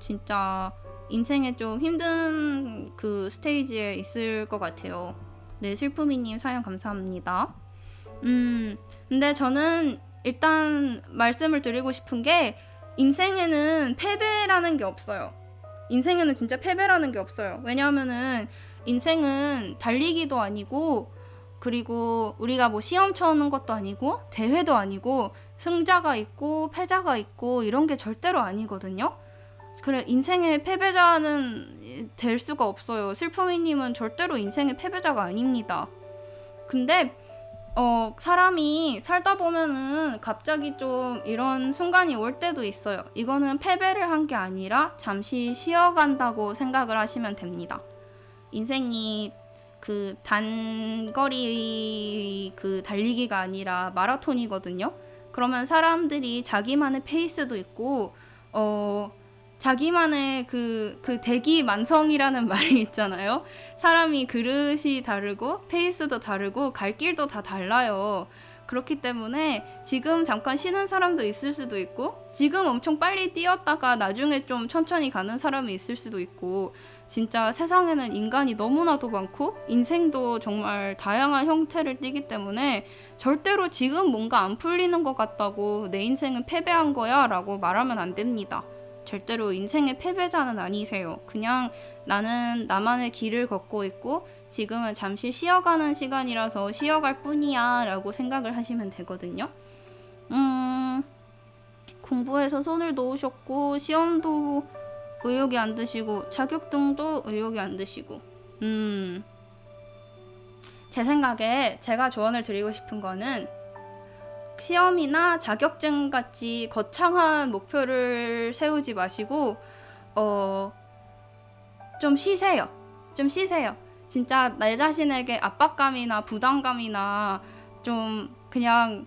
진짜 인생에 좀 힘든 그 스테이지에 있을 것 같아요. 네, 슬픔이님 사연 감사합니다. 근데 저는 일단 말씀을 드리고 싶은 게 인생에는 패배라는 게 없어요. 인생에는 진짜 패배라는 게 없어요. 왜냐하면은 인생은 달리기도 아니고 그리고 우리가 뭐 시험 쳐는 것도 아니고 대회도 아니고 승자가 있고 패자가 있고 이런 게 절대로 아니거든요. 그래, 인생의 패배자는 될 수가 없어요. 슬픔이님은 절대로 인생의 패배자가 아닙니다. 근데 사람이 살다 보면은 갑자기 좀 이런 순간이 올 때도 있어요. 이거는 패배를 한 게 아니라 잠시 쉬어간다고 생각을 하시면 됩니다. 인생이 그 단거리 그 달리기가 아니라 마라톤이거든요. 그러면 사람들이 자기만의 페이스도 있고 자기만의 그 대기만성이라는 말이 있잖아요. 사람이 그릇이 다르고 페이스도 다르고 갈 길도 다 달라요. 그렇기 때문에 지금 잠깐 쉬는 사람도 있을 수도 있고 지금 엄청 빨리 뛰었다가 나중에 좀 천천히 가는 사람이 있을 수도 있고 진짜 세상에는 인간이 너무나도 많고 인생도 정말 다양한 형태를 띠기 때문에 절대로 지금 뭔가 안 풀리는 것 같다고 내 인생은 패배한 거야 라고 말하면 안 됩니다. 절대로 인생의 패배자는 아니세요. 그냥 나는 나만의 길을 걷고 있고 지금은 잠시 쉬어가는 시간이라서 쉬어갈 뿐이야 라고 생각을 하시면 되거든요. 공부해서 손을 놓으셨고 시험도 의욕이 안 드시고 자격증도 의욕이 안 드시고 제 생각에 제가 조언을 드리고 싶은 거는 시험이나 자격증 같이 거창한 목표를 세우지 마시고 좀 쉬세요. 좀 쉬세요. 진짜 내 자신에게 압박감이나 부담감이나 좀 그냥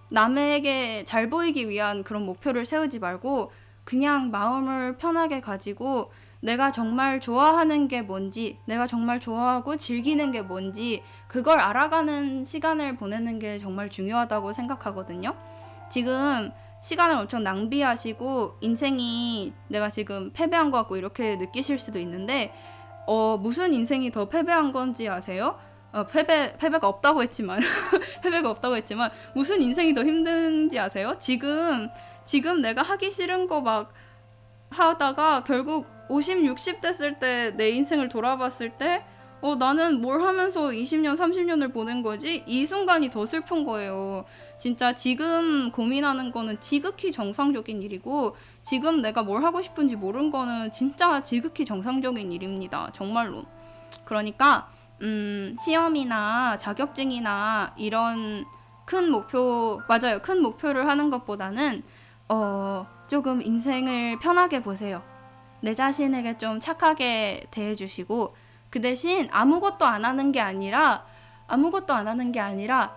남에게 잘 보이기 위한 그런 목표를 세우지 말고 그냥 마음을 편하게 가지고 내가 정말 좋아하는 게 뭔지, 내가 정말 좋아하고 즐기는 게 뭔지 그걸 알아가는 시간을 보내는 게 정말 중요하다고 생각하거든요. 지금 시간을 엄청 낭비하시고 인생이 내가 지금 패배한 것 같고 이렇게 느끼실 수도 있는데 무슨 인생이 더 패배한 건지 아세요? 패배가 없다고 했지만 패배가 없다고 했지만 무슨 인생이 더 힘든지 아세요? 지금 내가 하기 싫은 거 막 하다가 결국 50, 60 됐을 때 내 인생을 돌아봤을 때 나는 뭘 하면서 20년, 30년을 보낸 거지? 이 순간이 더 슬픈 거예요. 진짜 지금 고민하는 거는 지극히 정상적인 일이고 지금 내가 뭘 하고 싶은지 모르는 거는 진짜 지극히 정상적인 일입니다. 정말로. 그러니까 시험이나 자격증이나 이런 큰 목표, 맞아요. 큰 목표를 하는 것보다는 조금 인생을 편하게 보세요. 내 자신에게 좀 착하게 대해주시고 그 대신 아무것도 안 하는 게 아니라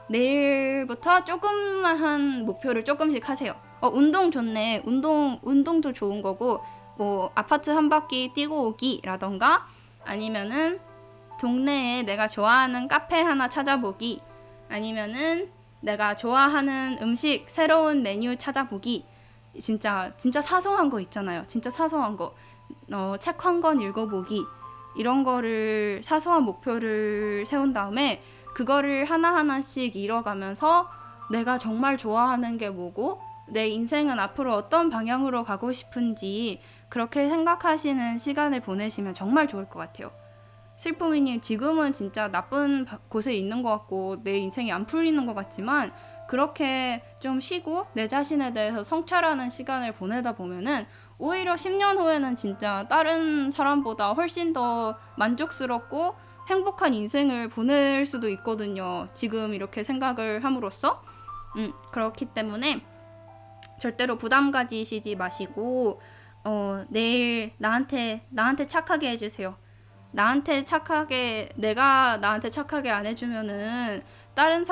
내일부터 조금만 목표를 조금씩 하세요. 운동 좋네. 운동도 좋은 거고 뭐 아파트 한 바퀴 뛰고 오기라던가 아니면은 동네에 내가 좋아하는 카페 하나 찾아보기 아니면은 내가 좋아하는 음식 새로운 메뉴 찾아보기 진짜 사소한 거 있잖아요. 진짜 사소한 거 책 한 권 읽어보기 이런 거를 사소한 목표를 세운 다음에 그거를 하나하나씩 이뤄가면서 내가 정말 좋아하는 게 뭐고 내 인생은 앞으로 어떤 방향으로 가고 싶은지 그렇게 생각하시는 시간을 보내시면 정말 좋을 것 같아요. 슬픔이님 지금은 진짜 나쁜 곳에 있는 것 같고 내 인생이 안 풀리는 것 같지만 그렇게 좀 쉬고 내 자신에 대해서 성찰하는 시간을 보내다 보면은 오히려 10년 후에는 진짜 다른 사람보다 훨씬 더 만족스럽고 행복한 인생을 보낼 수도 있거든요. 지금 이렇게 생각을 함으로써 그렇기 때문에 절대로 부담 가지시지 마시고 내일 나한테 착하게 해주세요. 내가 나한테 착하게 안 해주면은 다른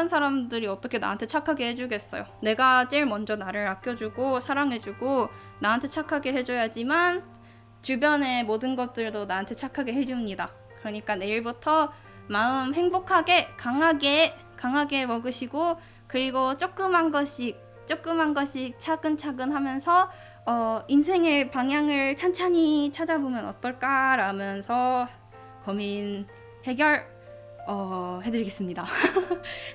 사람들이 어떻게 나한테 착하게 해주겠어요. 내가 제일 먼저 나를 아껴주고 사랑해주고 나한테 착하게 해줘야지만 주변의 모든 것들도 나한테 착하게 해줍니다. 그러니까 내일부터 마음 행복하게 강하게 먹으시고 그리고 조그만 것씩 차근차근 하면서 인생의 방향을 찬찬히 찾아보면 어떨까 라면서 고민 해결 해드리겠습니다.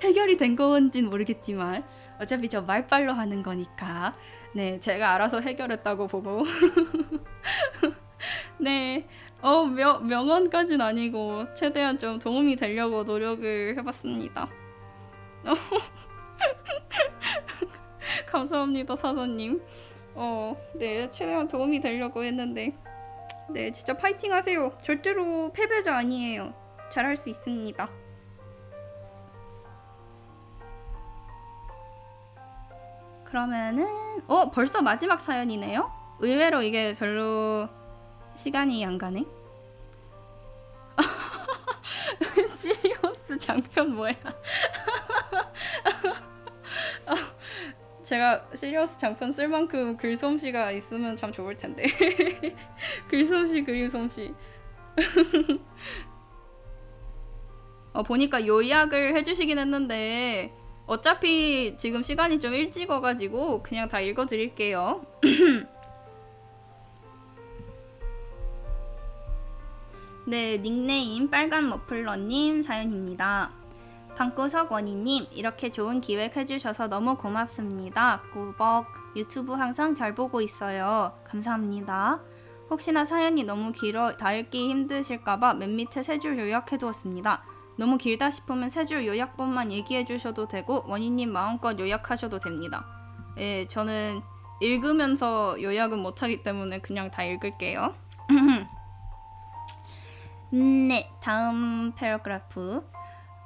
해결이 된 건진 모르겠지만 어차피 저 말빨로 하는 거니까 네 제가 알아서 해결했다고 보고 네 명언까진 아니고 최대한 좀 도움이 되려고 노력을 해봤습니다. 감사합니다, 사장님. 네, 최대한 도움이 되려고 했는데. 네, 진짜 파이팅 하세요. 절대로 패배자 아니에요. 잘할 수 있습니다. 그러면은 벌써 마지막 사연이네요? 의외로 이게 별로 시간이 안 가네. 시리어스 장편 뭐야? 제가 시리어스 장편 쓸 만큼 글솜씨가 있으면 참 좋을 텐데. 글솜씨, 그림솜씨. 보니까 요약을 해주시긴 했는데 어차피 지금 시간이 좀 일찍 와가지고 그냥 다 읽어드릴게요. 네, 닉네임 빨간 머플러님 사연입니다. 방구석 원희님, 이렇게 좋은 기획 해주셔서 너무 고맙습니다. 꾸벅. 유튜브 항상 잘 보고 있어요. 감사합니다. 혹시나 사연이 너무 길어 다 읽기 힘드실까봐 맨 밑에 세 줄 요약해두었습니다. 너무 길다 싶으면 세 줄 요약본만 얘기해주셔도 되고 원희님 마음껏 요약하셔도 됩니다. 예, 저는 읽으면서 요약은 못하기 때문에 그냥 다 읽을게요. 네, 다음 패러그래프.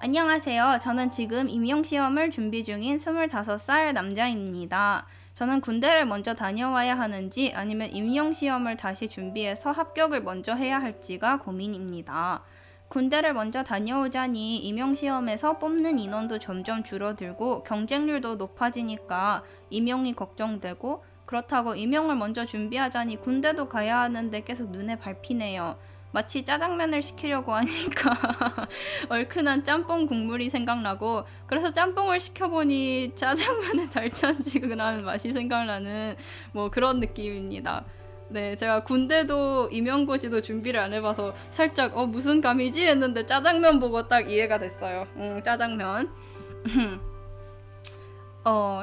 안녕하세요. 저는 지금 임용시험을 준비 중인 25살 남자입니다. 저는 군대를 먼저 다녀와야 하는지 아니면 임용시험을 다시 준비해서 합격을 먼저 해야 할지가 고민입니다. 군대를 먼저 다녀오자니 임용시험에서 뽑는 인원도 점점 줄어들고 경쟁률도 높아지니까 임용이 걱정되고, 그렇다고 임용을 먼저 준비하자니 군대도 가야 하는데 계속 눈에 밟히네요. 마치 짜장면을 시키려고 하니까 얼큰한 짬뽕 국물이 생각나고, 그래서 짬뽕을 시켜보니 짜장면의 달짝지근한 맛이 생각나는 뭐 그런 느낌입니다. 네, 제가 군대도 임용고시도 준비를 안 해봐서 살짝 무슨 감이지 했는데 짜장면 보고 딱 이해가 됐어요. 짜장면.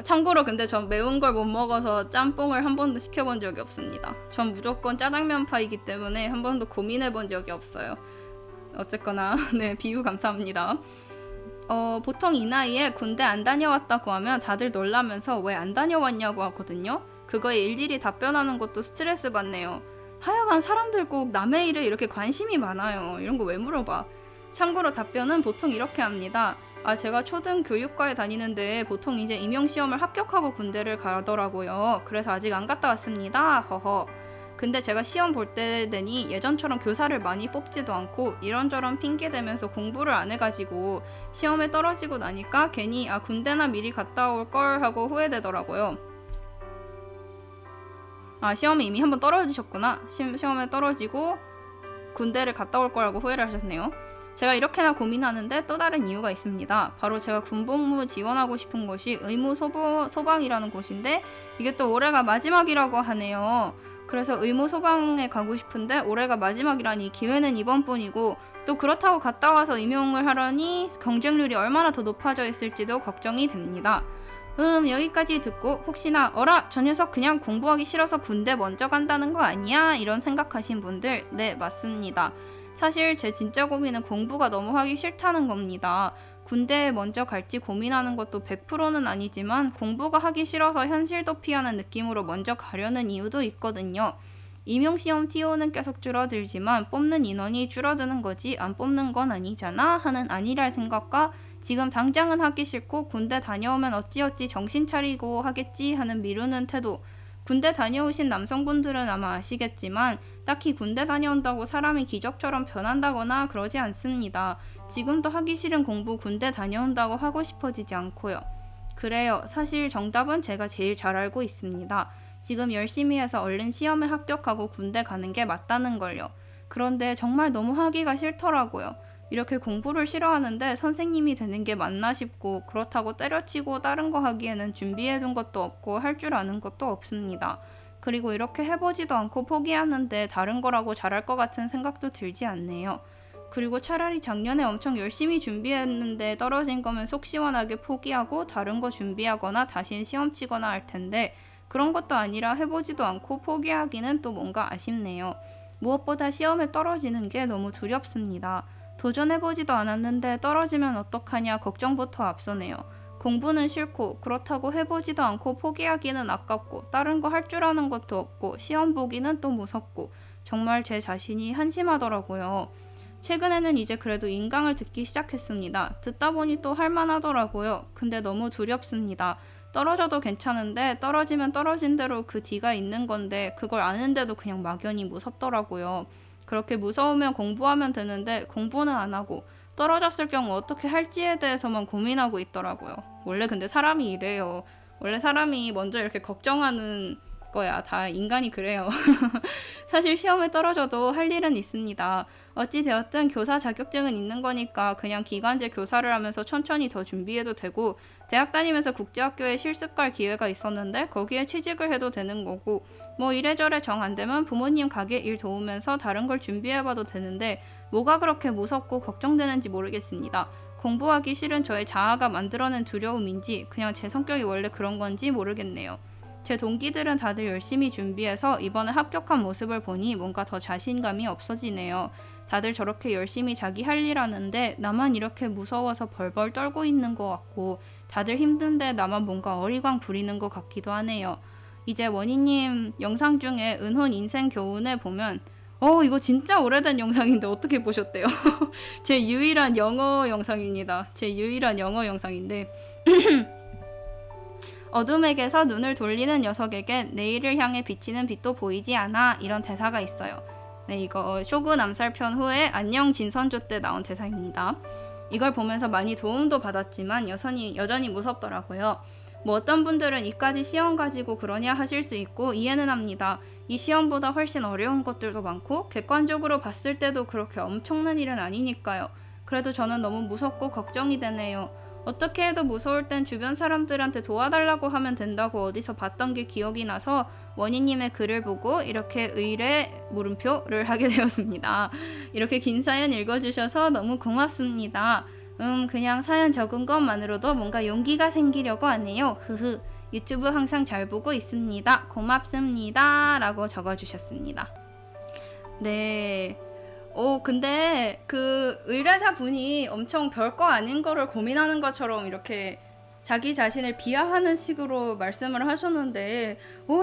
참고로 근데 전 매운 걸 못 먹어서 짬뽕을 한 번도 시켜본 적이 없습니다. 전 무조건 짜장면파이기 때문에 한 번도 고민해본 적이 없어요. 어쨌거나 네, 비유 감사합니다. 보통 이 나이에 군대 안 다녀왔다고 하면 다들 놀라면서 왜 안 다녀왔냐고 하거든요. 그거에 일일이 답변하는 것도 스트레스 받네요. 하여간 사람들 꼭 남의 일에 이렇게 관심이 많아요. 이런 거 왜 물어봐. 참고로 답변은 보통 이렇게 합니다. 제가 초등 교육과에 다니는데 보통 이제 임용시험을 합격하고 군대를 가더라고요. 그래서 아직 안 갔다 왔습니다. 허허. 근데 제가 시험 볼 때 되니 예전처럼 교사를 많이 뽑지도 않고 이런저런 핑계 대면서 공부를 안 해가지고 시험에 떨어지고 나니까 괜히 군대나 미리 갔다 올 걸 하고 후회되더라고요. 시험에 이미 한번 떨어지셨구나. 시험에 떨어지고 군대를 갔다 올 거라고 후회를 하셨네요. 제가 이렇게나 고민하는데 또 다른 이유가 있습니다. 바로 제가 군복무 지원하고 싶은 곳이 의무 소방이라는 곳인데 이게 또 올해가 마지막이라고 하네요. 그래서 의무 소방에 가고 싶은데 올해가 마지막이라니 기회는 이번뿐이고, 또 그렇다고 갔다 와서 임용을 하려니 경쟁률이 얼마나 더 높아져 있을지도 걱정이 됩니다. 여기까지 듣고 혹시나 저 녀석 그냥 공부하기 싫어서 군대 먼저 간다는 거 아니야? 이런 생각하신 분들, 네, 맞습니다. 사실 제 진짜 고민은 공부가 너무 하기 싫다는 겁니다. 군대에 먼저 갈지 고민하는 것도 100%는 아니지만 공부가 하기 싫어서 현실도 피하는 느낌으로 먼저 가려는 이유도 있거든요. 임용시험 TO는 계속 줄어들지만 뽑는 인원이 줄어드는 거지 안 뽑는 건 아니잖아 하는 아니랄 생각과, 지금 당장은 하기 싫고 군대 다녀오면 어찌어찌 정신 차리고 하겠지 하는 미루는 태도. 군대 다녀오신 남성분들은 아마 아시겠지만 딱히 군대 다녀온다고 사람이 기적처럼 변한다거나 그러지 않습니다. 지금도 하기 싫은 공부 군대 다녀온다고 하고 싶어지지 않고요. 그래요. 사실 정답은 제가 제일 잘 알고 있습니다. 지금 열심히 해서 얼른 시험에 합격하고 군대 가는 게 맞다는 걸요. 그런데 정말 너무 하기가 싫더라고요. 이렇게 공부를 싫어하는데 선생님이 되는 게 맞나 싶고, 그렇다고 때려치고 다른 거 하기에는 준비해둔 것도 없고 할 줄 아는 것도 없습니다. 그리고 이렇게 해보지도 않고 포기하는데 다른 거라고 잘할 것 같은 생각도 들지 않네요. 그리고 차라리 작년에 엄청 열심히 준비했는데 떨어진 거면 속 시원하게 포기하고 다른 거 준비하거나 다시 시험 치거나 할 텐데, 그런 것도 아니라 해보지도 않고 포기하기는 또 뭔가 아쉽네요. 무엇보다 시험에 떨어지는 게 너무 두렵습니다. 도전해보지도 않았는데 떨어지면 어떡하냐 걱정부터 앞서네요. 공부는 싫고 그렇다고 해보지도 않고 포기하기는 아깝고 다른 거 할 줄 아는 것도 없고 시험 보기는 또 무섭고 정말 제 자신이 한심하더라고요. 최근에는 이제 그래도 인강을 듣기 시작했습니다. 듣다 보니 또 할만하더라고요. 근데 너무 두렵습니다. 떨어져도 괜찮은데 떨어지면 떨어진 대로 그 뒤가 있는 건데 그걸 아는데도 그냥 막연히 무섭더라고요. 그렇게 무서우면 공부하면 되는데 공부는 안 하고 떨어졌을 경우 어떻게 할지에 대해서만 고민하고 있더라고요. 원래 근데 사람이 이래요. 원래 사람이 먼저 이렇게 걱정하는 거야. 다 인간이 그래요. 사실 시험에 떨어져도 할 일은 있습니다. 어찌 되었든 교사 자격증은 있는 거니까 그냥 기간제 교사를 하면서 천천히 더 준비해도 되고 대학 다니면서 국제학교에 실습 갈 기회가 있었는데 거기에 취직을 해도 되는 거고 뭐 이래저래 정 안 되면 부모님 가게 일 도우면서 다른 걸 준비해봐도 되는데 뭐가 그렇게 무섭고 걱정되는지 모르겠습니다. 공부하기 싫은 저의 자아가 만들어낸 두려움인지 그냥 제 성격이 원래 그런 건지 모르겠네요. 제 동기들은 다들 열심히 준비해서 이번에 합격한 모습을 보니 뭔가 더 자신감이 없어지네요. 다들 저렇게 열심히 자기 할 일 하는데 나만 이렇게 무서워서 벌벌 떨고 있는 것 같고 다들 힘든데 나만 뭔가 어리광 부리는 것 같기도 하네요. 이제 원희님 영상 중에 은혼 인생 교훈에 보면 이거 진짜 오래된 영상인데 어떻게 보셨대요? 제 유일한 영어 영상입니다. 제 유일한 영어 영상인데 어둠에게서 눈을 돌리는 녀석에게 내일을 향해 비치는 빛도 보이지 않아 이런 대사가 있어요. 네, 이거 쇼군 암살편 후에 안녕 진선조 때 나온 대사입니다. 이걸 보면서 많이 도움도 받았지만 여전히 무섭더라고요. 뭐 어떤 분들은 이까지 시험 가지고 그러냐 하실 수 있고 이해는 합니다. 이 시험보다 훨씬 어려운 것들도 많고 객관적으로 봤을 때도 그렇게 엄청난 일은 아니니까요. 그래도 저는 너무 무섭고 걱정이 되네요. 어떻게 해도 무서울 땐 주변 사람들한테 도와달라고 하면 된다고 어디서 봤던 게 기억이 나서 원희님의 글을 보고 이렇게 의뢰 물음표를 하게 되었습니다. 이렇게 긴 사연 읽어주셔서 너무 고맙습니다. 그냥 사연 적은 것만으로도 뭔가 용기가 생기려고 하네요. 흐흐. 유튜브 항상 잘 보고 있습니다. 고맙습니다. 라고 적어주셨습니다. 네. 근데 그 의뢰자 분이 엄청 별거 아닌 거를 고민하는 것처럼 이렇게 자기 자신을 비하하는 식으로 말씀을 하셨는데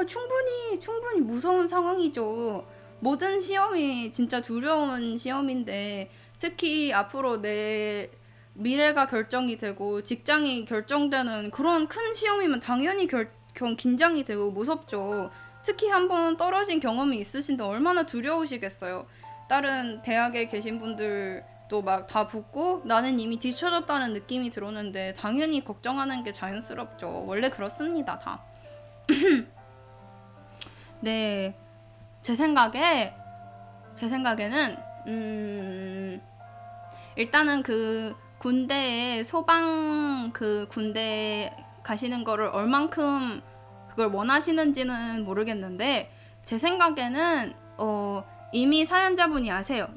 충분히 무서운 상황이죠. 모든 시험이 진짜 두려운 시험인데 특히 앞으로 내 미래가 결정이 되고 직장이 결정되는 그런 큰 시험이면 당연히 긴장이 되고 무섭죠. 특히 한번 떨어진 경험이 있으신데 얼마나 두려우시겠어요. 다른 대학에 계신 분들도 막 다 붙고 나는 이미 뒤쳐졌다는 느낌이 들었는데 당연히 걱정하는 게 자연스럽죠. 원래 그렇습니다, 다. 네, 제 생각에는 일단은 그 군대에 군대 가시는 거를 얼만큼 그걸 원하시는지는 모르겠는데 제 생각에는 이미 사연자분이 아세요.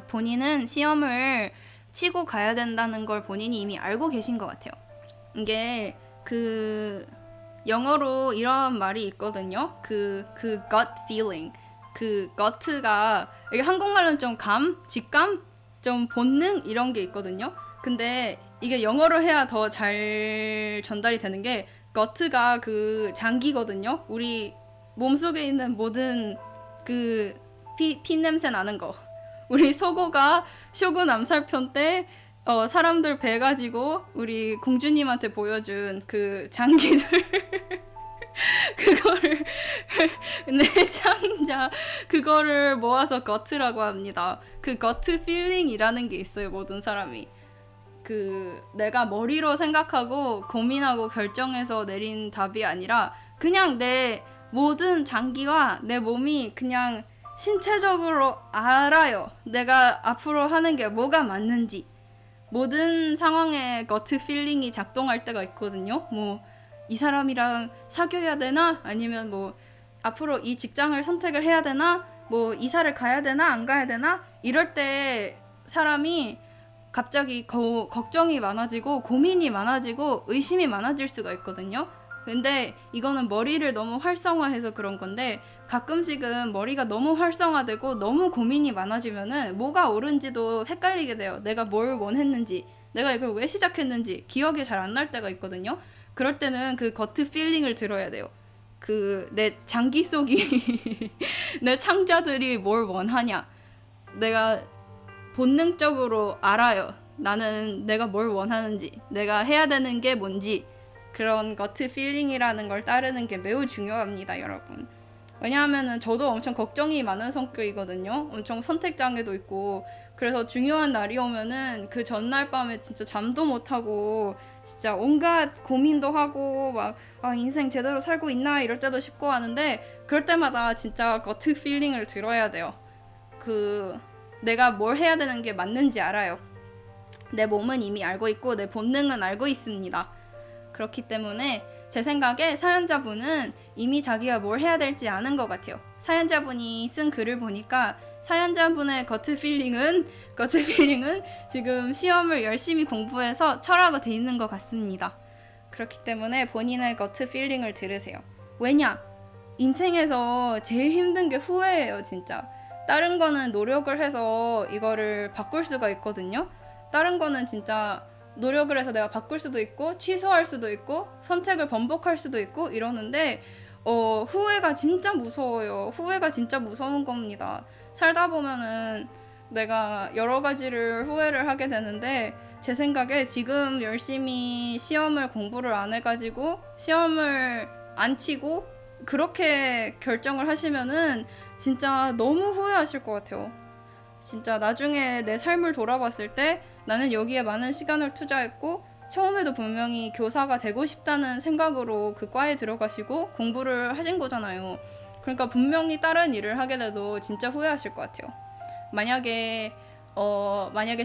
본인은 시험을 치고 가야 된다는 걸 본인이 이미 알고 계신 것 같아요. 이게 그 영어로 이런 말이 있거든요. 그 gut feeling. 그 gut가 이게 한국말로는 좀 직감, 좀 본능 이런 게 있거든요. 근데 이게 영어로 해야 더 잘 전달이 되는 게 gut가 그 장기거든요. 우리 몸속에 있는 모든 그 피 냄새 나는 거. 우리 소고가 쇼군 암살편 때 사람들 배 가지고 우리 공주님한테 보여준 그 장기들 그거를 내장자 그거를 모아서 거트라고 합니다. 그 거트 필링이라는 게 있어요. 모든 사람이 그 내가 머리로 생각하고 고민하고 결정해서 내린 답이 아니라 그냥 내 모든 장기와 내 몸이 그냥 신체적으로 알아요. 내가 앞으로 하는 게 뭐가 맞는지. 모든 상황에 거트 필링이 작동할 때가 있거든요. 뭐 이 사람이랑 사귀어야 되나? 아니면 뭐 앞으로 이 직장을 선택을 해야 되나? 뭐 이사를 가야 되나? 안 가야 되나? 이럴 때 사람이 갑자기 걱정이 많아지고 고민이 많아지고 의심이 많아질 수가 있거든요. 근데 이거는 머리를 너무 활성화해서 그런 건데 가끔씩은 머리가 너무 활성화되고 너무 고민이 많아지면은 뭐가 옳은지도 헷갈리게 돼요. 내가 뭘 원했는지 내가 이걸 왜 시작했는지 기억이 잘 안 날 때가 있거든요. 그럴 때는 그 거트 필링을 들어야 돼요. 그 내 장기 속이 내 창자들이 뭘 원하냐. 내가 본능적으로 알아요. 나는 내가 뭘 원하는지, 내가 해야 되는 게 뭔지. 그런 거트 필링이라는 걸 따르는 게 매우 중요합니다, 여러분. 왜냐하면은 저도 엄청 걱정이 많은 성격이거든요. 엄청 선택장애도 있고. 그래서 중요한 날이 오면은 그 전날 밤에 진짜 잠도 못 하고 진짜 온갖 고민도 하고 막 인생 제대로 살고 있나 이럴 때도 싶고 하는데, 그럴 때마다 진짜 거트 필링을 들어야 돼요. 그 내가 뭘 해야 되는 게 맞는지 알아요. 내 몸은 이미 알고 있고 내 본능은 알고 있습니다. 그렇기 때문에 제 생각에 사연자분은 이미 자기가 뭘 해야 될지 아는 것 같아요. 사연자분이 쓴 글을 보니까 사연자분의 거트 필링은 지금 시험을 열심히 공부해서 철하고 돼 있는 것 같습니다. 그렇기 때문에 본인의 거트 필링을 들으세요. 왜냐? 인생에서 제일 힘든 게 후회예요, 진짜. 다른 거는 노력을 해서 이거를 바꿀 수가 있거든요. 다른 거는 진짜 노력을 해서 내가 바꿀 수도 있고 취소할 수도 있고 선택을 번복할 수도 있고 이러는데 후회가 진짜 무서워요. 후회가 진짜 무서운 겁니다. 살다 보면은 내가 여러 가지를 후회를 하게 되는데, 제 생각에 지금 열심히 시험을 공부를 안 해가지고 시험을 안 치고 그렇게 결정을 하시면은 진짜 너무 후회하실 것 같아요. 진짜 나중에 내 삶을 돌아봤을 때 나는 여기에 많은 시간을 투자했고 처음에도 분명히 교사가 되고 싶다는 생각으로 그 과에 들어가시고 공부를 하신 거잖아요. 그러니까 분명히 다른 일을 하게 돼도 진짜 후회하실 것 같아요. 만약에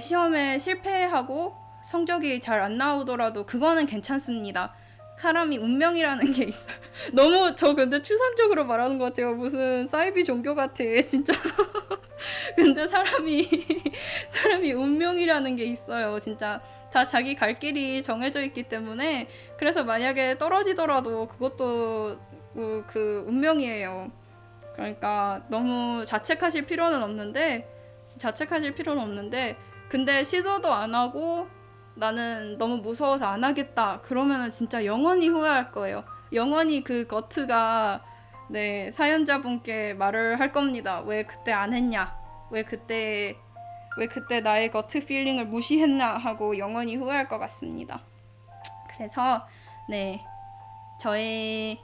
시험에 실패하고 성적이 잘 안 나오더라도 그거는 괜찮습니다. 사람이 운명이라는 게 있어요. 너무 저 근데 추상적으로 말하는 것 같아요. 무슨 사이비 종교 같아 진짜. 근데 사람이 운명이라는 게 있어요. 진짜 다 자기 갈 길이 정해져 있기 때문에, 그래서 만약에 떨어지더라도 그것도 그 운명이에요. 그러니까 너무 자책하실 필요는 없는데 근데 시도도 안 하고 나는 너무 무서워서 안 하겠다 그러면은 진짜 영원히 후회할 거예요. 영원히 그 거트가 사연자분께 말을 할 겁니다. 왜 그때 안 했냐, 왜 그때 나의 거트 필링을 무시했나 하고 영원히 후회할 것 같습니다. 그래서 저의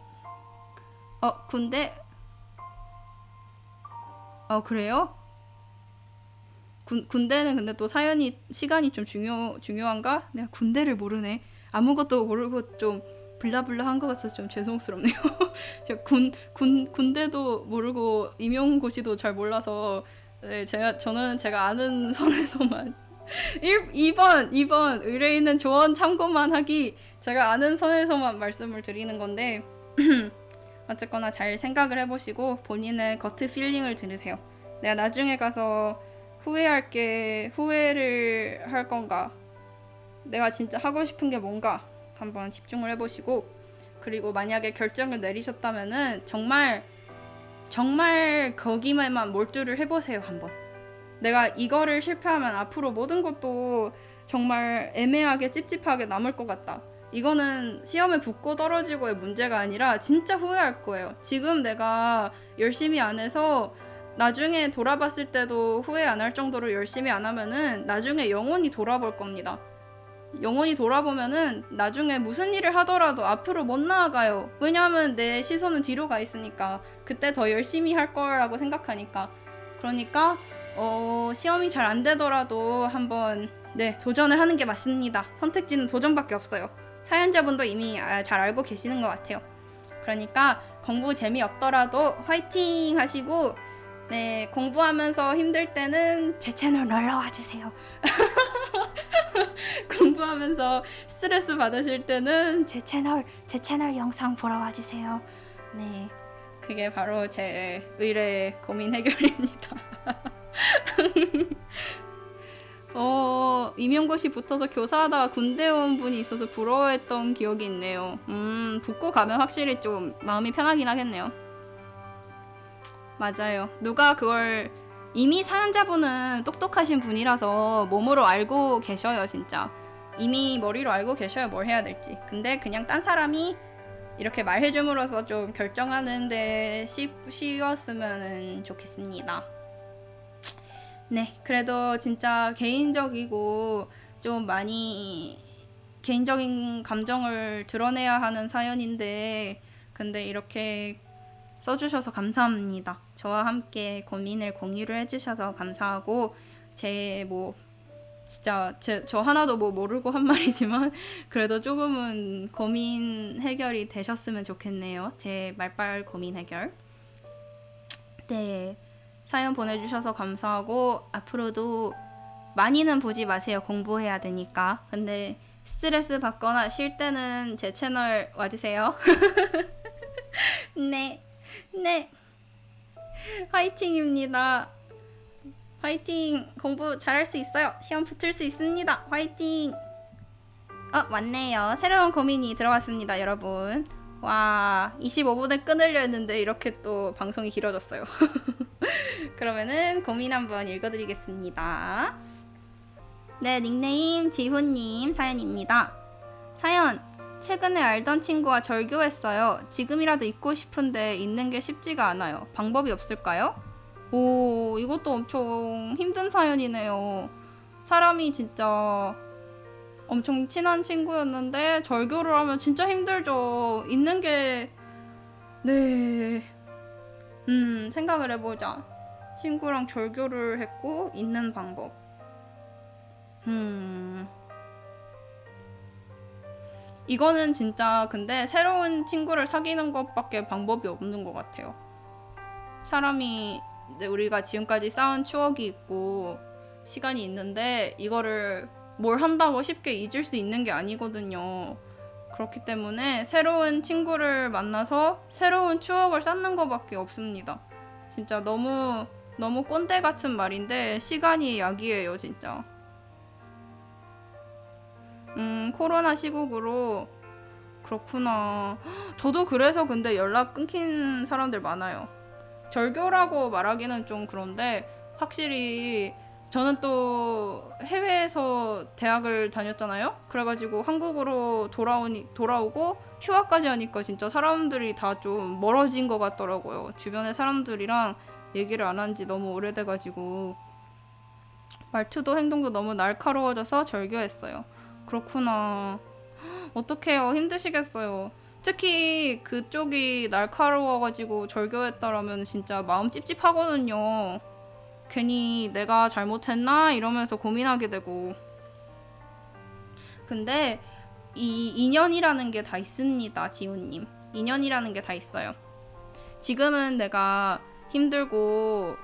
군대 그래요? 군대는 근데 또 시간이 좀 중요한가? 내가 군대를 모르네. 아무것도 모르고 좀 블라블라한 것 같아서 좀 죄송스럽네요. 제가 군대도 모르고 임용고시도 잘 몰라서 저는 제가 아는 선에서만 2번 의뢰인은 조언 참고만 하기, 제가 아는 선에서만 말씀을 드리는 건데 어쨌거나 잘 생각을 해보시고 본인의 거트 필링을 들으세요. 내가 나중에 가서 후회를 할 건가, 내가 진짜 하고 싶은 게 뭔가 한번 집중을 해보시고, 그리고 만약에 결정을 내리셨다면은 정말 거기에만 몰두를 해보세요. 한번 내가 이거를 실패하면 앞으로 모든 것도 정말 애매하게 찝찝하게 남을 것 같다. 이거는 시험에 붙고 떨어지고의 문제가 아니라 진짜 후회할 거예요. 지금 내가 열심히 안 해서 나중에 돌아봤을 때도 후회 안 할 정도로 열심히 안 하면은 나중에 영원히 돌아볼 겁니다. 영원히 돌아보면은 나중에 무슨 일을 하더라도 앞으로 못 나아가요. 왜냐하면 내 시선은 뒤로 가 있으니까. 그때 더 열심히 할 거라고 생각하니까. 그러니까 시험이 잘 안 되더라도 한번 도전을 하는 게 맞습니다. 선택지는 도전밖에 없어요. 사연자분도 이미 잘 알고 계시는 것 같아요. 그러니까 공부 재미없더라도 화이팅 하시고, 공부하면서 힘들 때는 제 채널 놀러와 주세요. 공부하면서 스트레스 받으실 때는 제 채널 영상 보러 와주세요. 그게 바로 제 의뢰 고민 해결입니다. 임용고시 붙어서 교사하다가 군대 온 분이 있어서 부러워했던 기억이 있네요. 붙고 가면 확실히 좀 마음이 편하긴 하겠네요. 맞아요. 누가 그걸 이미 사연자분은 똑똑하신 분이라서 몸으로 알고 계셔요, 진짜. 이미 머리로 알고 계셔요, 뭘 해야 될지. 근데 그냥 딴 사람이 이렇게 말해줌으로써 좀 결정하는데 쉬웠으면 좋겠습니다. 네, 그래도 진짜 개인적이고 좀 많이 개인적인 감정을 드러내야 하는 사연인데, 근데 이렇게 써주셔서 감사합니다. 저와 함께 고민을 공유를 해주셔서 감사하고, 진짜 저 하나도 모르고 한 말이지만 그래도 조금은 고민 해결이 되셨으면 좋겠네요. 제 말빨 고민 해결. 네, 사연 보내주셔서 감사하고, 앞으로도 많이는 보지 마세요. 공부해야 되니까. 근데 스트레스 받거나 쉴 때는 제 채널 와주세요. 네, 화이팅입니다. 화이팅! 공부 잘할 수 있어요. 시험 붙을 수 있습니다. 화이팅! 맞네요. 새로운 고민이 들어왔습니다, 여러분. 와, 25분에 끊으려 했는데 이렇게 또 방송이 길어졌어요. 그러면은 고민 한번 읽어드리겠습니다. 네, 닉네임 지훈님 사연입니다. 사연, 최근에 알던 친구와 절교했어요. 지금이라도 잊고 싶은데 잊는 게 쉽지가 않아요. 방법이 없을까요? 오, 이것도 엄청 힘든 사연이네요. 사람이 진짜 엄청 친한 친구였는데 절교를 하면 진짜 힘들죠. 잊는 게... 네... 생각을 해보자. 친구랑 절교를 했고 잊는 방법. 이거는 진짜 근데 새로운 친구를 사귀는 것밖에 방법이 없는 것 같아요. 사람이 우리가 지금까지 쌓은 추억이 있고 시간이 있는데 이거를 뭘 한다고 쉽게 잊을 수 있는 게 아니거든요. 그렇기 때문에 새로운 친구를 만나서 새로운 추억을 쌓는 것밖에 없습니다. 진짜 너무 꼰대 같은 말인데 시간이 약이에요, 진짜. 코로나 시국으로 그렇구나. 저도 그래서 근데 연락 끊긴 사람들 많아요. 절교라고 말하기는 좀 그런데 확실히 저는 또 해외에서 대학을 다녔잖아요. 그래가지고 한국으로 돌아오고 휴학까지 하니까 진짜 사람들이 다 좀 멀어진 것 같더라고요. 주변에 사람들이랑 얘기를 안 한 지 너무 오래돼가지고 말투도 행동도 너무 날카로워져서 절교했어요. 그렇구나. 어떡해요. 힘드시겠어요. 특히 그쪽이 날카로워가지고 절교했다라면 진짜 마음 찝찝하거든요. 괜히 내가 잘못했나? 이러면서 고민하게 되고. 근데 이 인연이라는 게 다 있습니다, 지훈님. 인연이라는 게 다 있어요. 지금은 내가 힘들고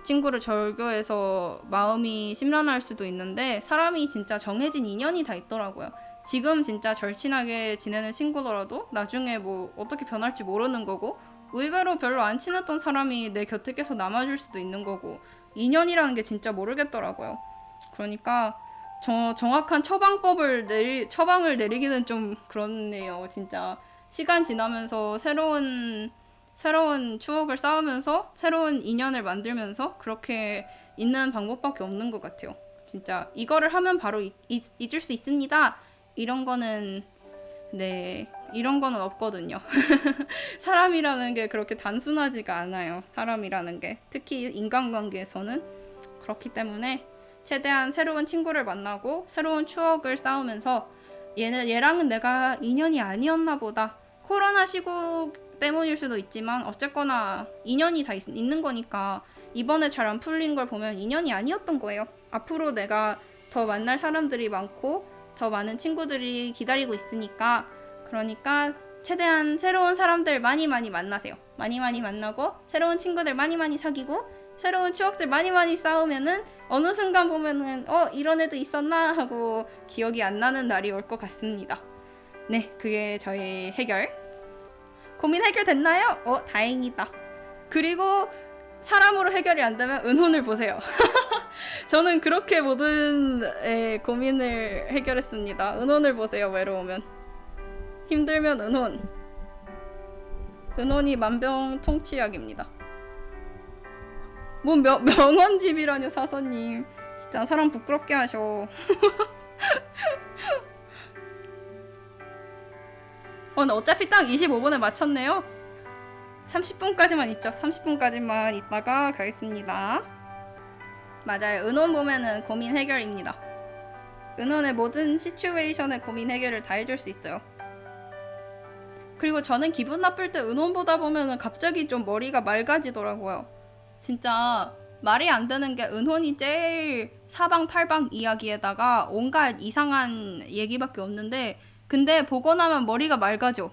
친구를 절교해서 마음이 심란할 수도 있는데 사람이 진짜 정해진 인연이 다 있더라고요. 지금 진짜 절친하게 지내는 친구더라도 나중에 뭐 어떻게 변할지 모르는 거고, 의외로 별로 안 친했던 사람이 내 곁에 계속 남아줄 수도 있는 거고, 인연이라는 게 진짜 모르겠더라고요. 그러니까 정확한 처방을 내리기는 좀 그렇네요. 진짜 시간 지나면서 새로운 추억을 쌓으면서 새로운 인연을 만들면서 그렇게 있는 방법밖에 없는 것 같아요. 진짜 이거를 하면 바로 잊을 수 있습니다. 이런 거는 없거든요. 사람이라는 게 그렇게 단순하지가 않아요. 사람이라는 게 특히 인간관계에서는. 그렇기 때문에 최대한 새로운 친구를 만나고 새로운 추억을 쌓으면서 얘랑은 내가 인연이 아니었나 보다. 코로나 시국 때문일 수도 있지만 어쨌거나 인연이 다 있는 거니까 이번에 잘 안 풀린 걸 보면 인연이 아니었던 거예요. 앞으로 내가 더 만날 사람들이 많고 더 많은 친구들이 기다리고 있으니까, 그러니까 최대한 새로운 사람들 많이 만나세요. 많이 만나고 새로운 친구들 많이 사귀고 새로운 추억들 많이 쌓으면은 어느 순간 보면은 이런 애도 있었나 하고 기억이 안 나는 날이 올 것 같습니다. 네, 그게 저의 해결. 고민 해결됐나요? 다행이다. 그리고 사람으로 해결이 안 되면 은혼을 보세요. 저는 그렇게 모든 고민을 해결했습니다. 은혼을 보세요. 외로우면. 힘들면 은혼. 은혼이 만병통치약입니다. 뭐 명언집이라뇨, 사서님. 진짜 사람 부끄럽게 하셔. 근데 어차피 딱 25분에 맞췄네요. 30분까지만 있죠. 30분까지만 있다가 가겠습니다. 맞아요. 은혼 보면은 고민 해결입니다. 은혼의 모든 시츄에이션의 고민 해결을 다 해줄 수 있어요. 그리고 저는 기분 나쁠 때 은혼 보다 보면은 갑자기 좀 머리가 맑아지더라고요. 진짜 말이 안 되는 게 은혼이 제일 사방팔방 이야기에다가 온갖 이상한 얘기밖에 없는데 근데 보고 나면 머리가 맑아져.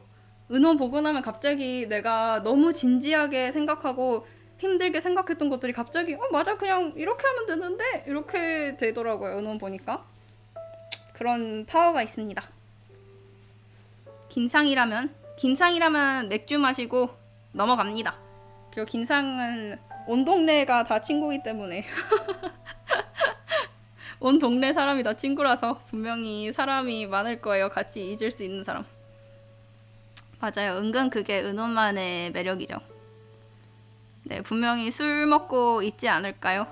은혼 보고 나면 갑자기 내가 너무 진지하게 생각하고 힘들게 생각했던 것들이 갑자기 맞아 그냥 이렇게 하면 되는데 이렇게 되더라고요. 은혼 보니까 그런 파워가 있습니다. 긴상이라면 맥주 마시고 넘어갑니다. 그리고 긴상은 온 동네가 다 친구이기 때문에 온 동네 사람이 다 친구라서 분명히 사람이 많을 거예요. 같이 잊을 수 있는 사람. 맞아요. 은근 그게 은혼만의 매력이죠. 네, 분명히 술 먹고 있지 않을까요?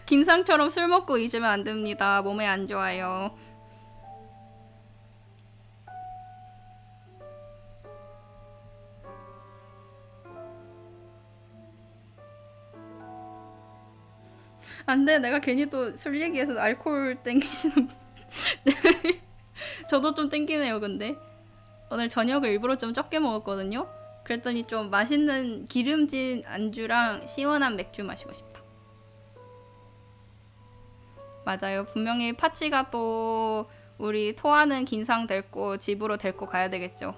긴상처럼 술 먹고 잊으면 안 됩니다. 몸에 안 좋아요. 안 돼, 내가 괜히 또 술 얘기해서 알코올 땡기시는 저도 좀 땡기네요. 근데 오늘 저녁을 일부러 좀 적게 먹었거든요. 그랬더니 좀 맛있는 기름진 안주랑 시원한 맥주 마시고 싶다. 맞아요. 분명히 파치가 또 우리 토하는 긴상 데리고 집으로 데리고 가야 되겠죠.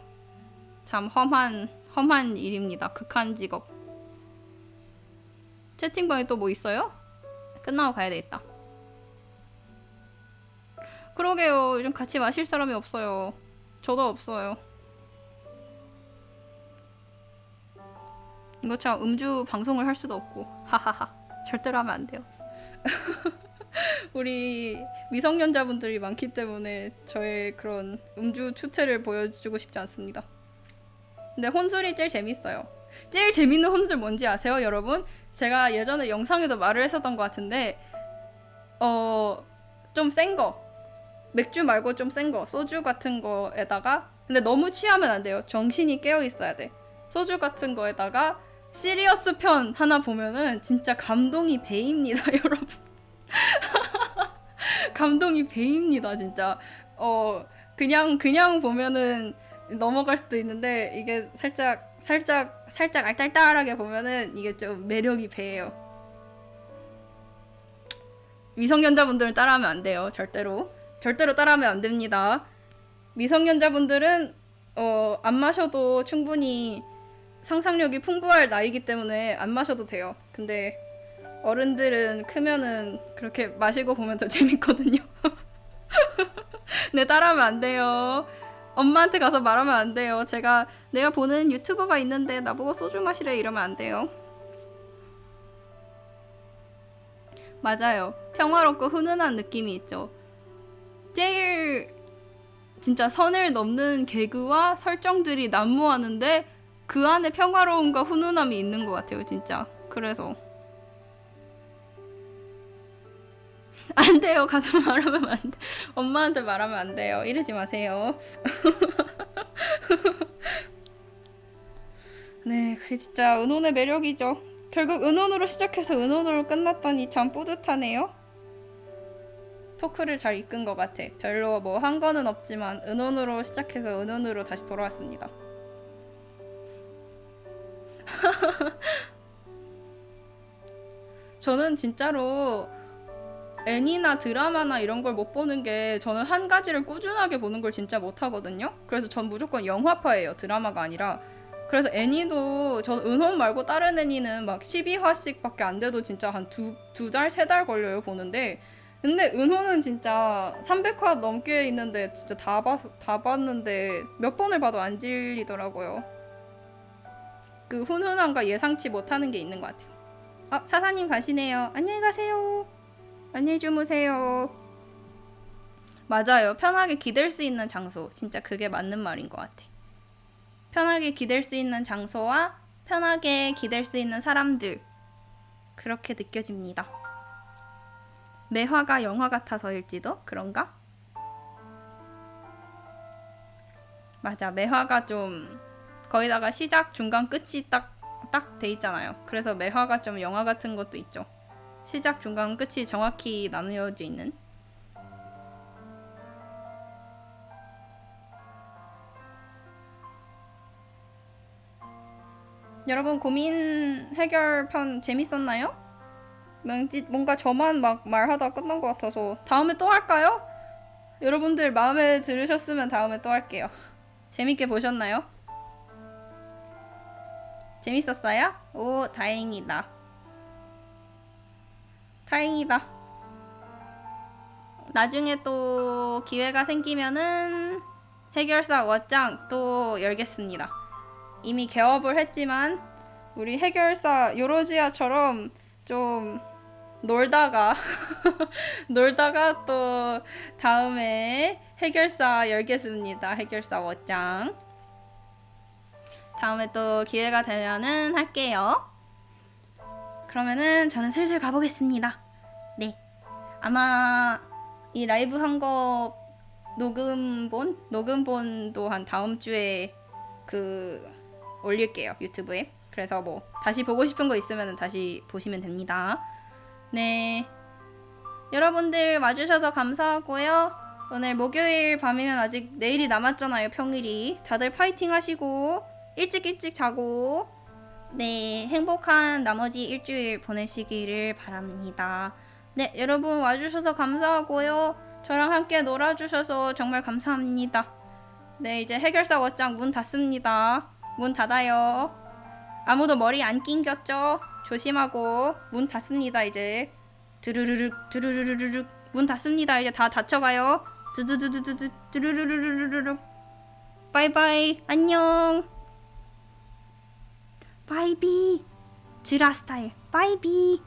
참 험한 일입니다. 극한 직업. 채팅방에 또 뭐 있어요? 끝나고 가야 되겠다. 그러게요. 요즘 같이 마실 사람이 없어요. 저도 없어요. 이것처럼 음주 방송을 할 수도 없고. 하하하. 절대로 하면 안 돼요. 우리 미성년자분들이 많기 때문에 저의 그런 음주 추태를 보여주고 싶지 않습니다. 근데 혼술이 제일 재밌어요. 제일 재밌는 혼술 뭔지 아세요, 여러분? 제가 예전에 영상에도 말을 했었던 것 같은데 좀 센 거. 맥주 말고 좀 센 거. 소주 같은 거에다가 근데 너무 취하면 안 돼요. 정신이 깨어 있어야 돼. 소주 같은 거에다가 시리어스 편 하나 보면은 진짜 감동이 배입니다, 여러분. 감동이 배입니다, 진짜. 그냥 보면은 넘어갈 수도 있는데 이게 살짝 알딸딸하게 보면은 이게 좀 매력이 배예요. 미성년자분들은 따라하면 안 돼요. 절대로 따라하면 안 됩니다. 미성년자분들은 안 마셔도 충분히 상상력이 풍부할 나이기 때문에 안 마셔도 돼요. 근데 어른들은 크면은 그렇게 마시고 보면 더 재밌거든요. 네, 따라하면 안 돼요. 엄마한테 가서 말하면 안 돼요. 내가 보는 유튜버가 있는데 나보고 소주 마시래 이러면 안 돼요. 맞아요. 평화롭고 훈훈한 느낌이 있죠. 제일 진짜 선을 넘는 개그와 설정들이 난무하는데 그 안에 평화로움과 훈훈함이 있는 것 같아요, 진짜. 그래서 안 돼요. 가서 말하면 안 돼. 엄마한테 말하면 안 돼요. 이러지 마세요. 네, 그게 진짜 은혼의 매력이죠. 결국 은혼으로 시작해서 은혼으로 끝났다니 참 뿌듯하네요. 토크를 잘 이끈 것 같아. 별로 뭐 한 거는 없지만 은혼으로 시작해서 은혼으로 다시 돌아왔습니다. 저는 진짜로 애니나 드라마나 이런 걸 못 보는 게 저는 한 가지를 꾸준하게 보는 걸 진짜 못 하거든요. 그래서 전 무조건 영화파예요. 드라마가 아니라. 그래서 애니도 전 은혼 말고 다른 애니는 막 12화씩 밖에 안 돼도 진짜 한 두 달, 세 달 걸려요, 보는데. 근데 은혼은 진짜 300화 넘게 있는데 진짜 다 봤는데 몇 번을 봐도 안 질리더라고요. 그 훈훈함과 예상치 못하는 게 있는 것 같아요. 사사님 가시네요. 안녕히 가세요. 안녕히 주무세요. 맞아요. 편하게 기댈 수 있는 장소. 진짜 그게 맞는 말인 것 같아. 편하게 기댈 수 있는 장소와 편하게 기댈 수 있는 사람들. 그렇게 느껴집니다. 매화가 영화 같아서일지도 그런가? 맞아. 매화가 좀 거기다가 시작, 중간, 끝이 딱 돼 있잖아요. 그래서 매화가 좀 영화 같은 것도 있죠. 시작, 중간, 끝이 정확히 나누어져 있는. 여러분 고민 해결편 재밌었나요? 뭔가 저만 막 말하다 끝난 것 같아서 다음에 또 할까요? 여러분들 마음에 들으셨으면 다음에 또 할게요. 재밌게 보셨나요? 재밌었어요? 오, 다행이다. 다행이다. 나중에 또 기회가 생기면은 해결사 왓짱 또 열겠습니다. 이미 개업을 했지만 우리 해결사 요로지아처럼 좀 놀다가 또 다음에 해결사 열겠습니다. 해결사 왓짱. 다음에 또 기회가 되면은 할게요. 그러면은 저는 슬슬 가보겠습니다. 네. 아마 이 라이브 한 거 녹음본도 한 다음 주에 올릴게요. 유튜브에. 그래서 뭐 다시 보고 싶은 거 있으면 다시 보시면 됩니다. 네. 여러분들 와주셔서 감사하고요. 오늘 목요일 밤이면 아직 내일이 남았잖아요. 평일이. 다들 파이팅 하시고 일찍 자고 네, 행복한 나머지 일주일 보내시기를 바랍니다. 네, 여러분 와주셔서 감사하고요. 저랑 함께 놀아주셔서 정말 감사합니다. 네, 이제 해결사 왓짱 문 닫습니다. 문 닫아요. 아무도 머리 안 낑겼죠? 조심하고 문 닫습니다. 이제 두루루룩 문 닫습니다. 이제 다 닫혀가요. 두두두두두 두루루루루루룩. 바이바이. 안녕. 바이비. 즈라 스타일. 바이비.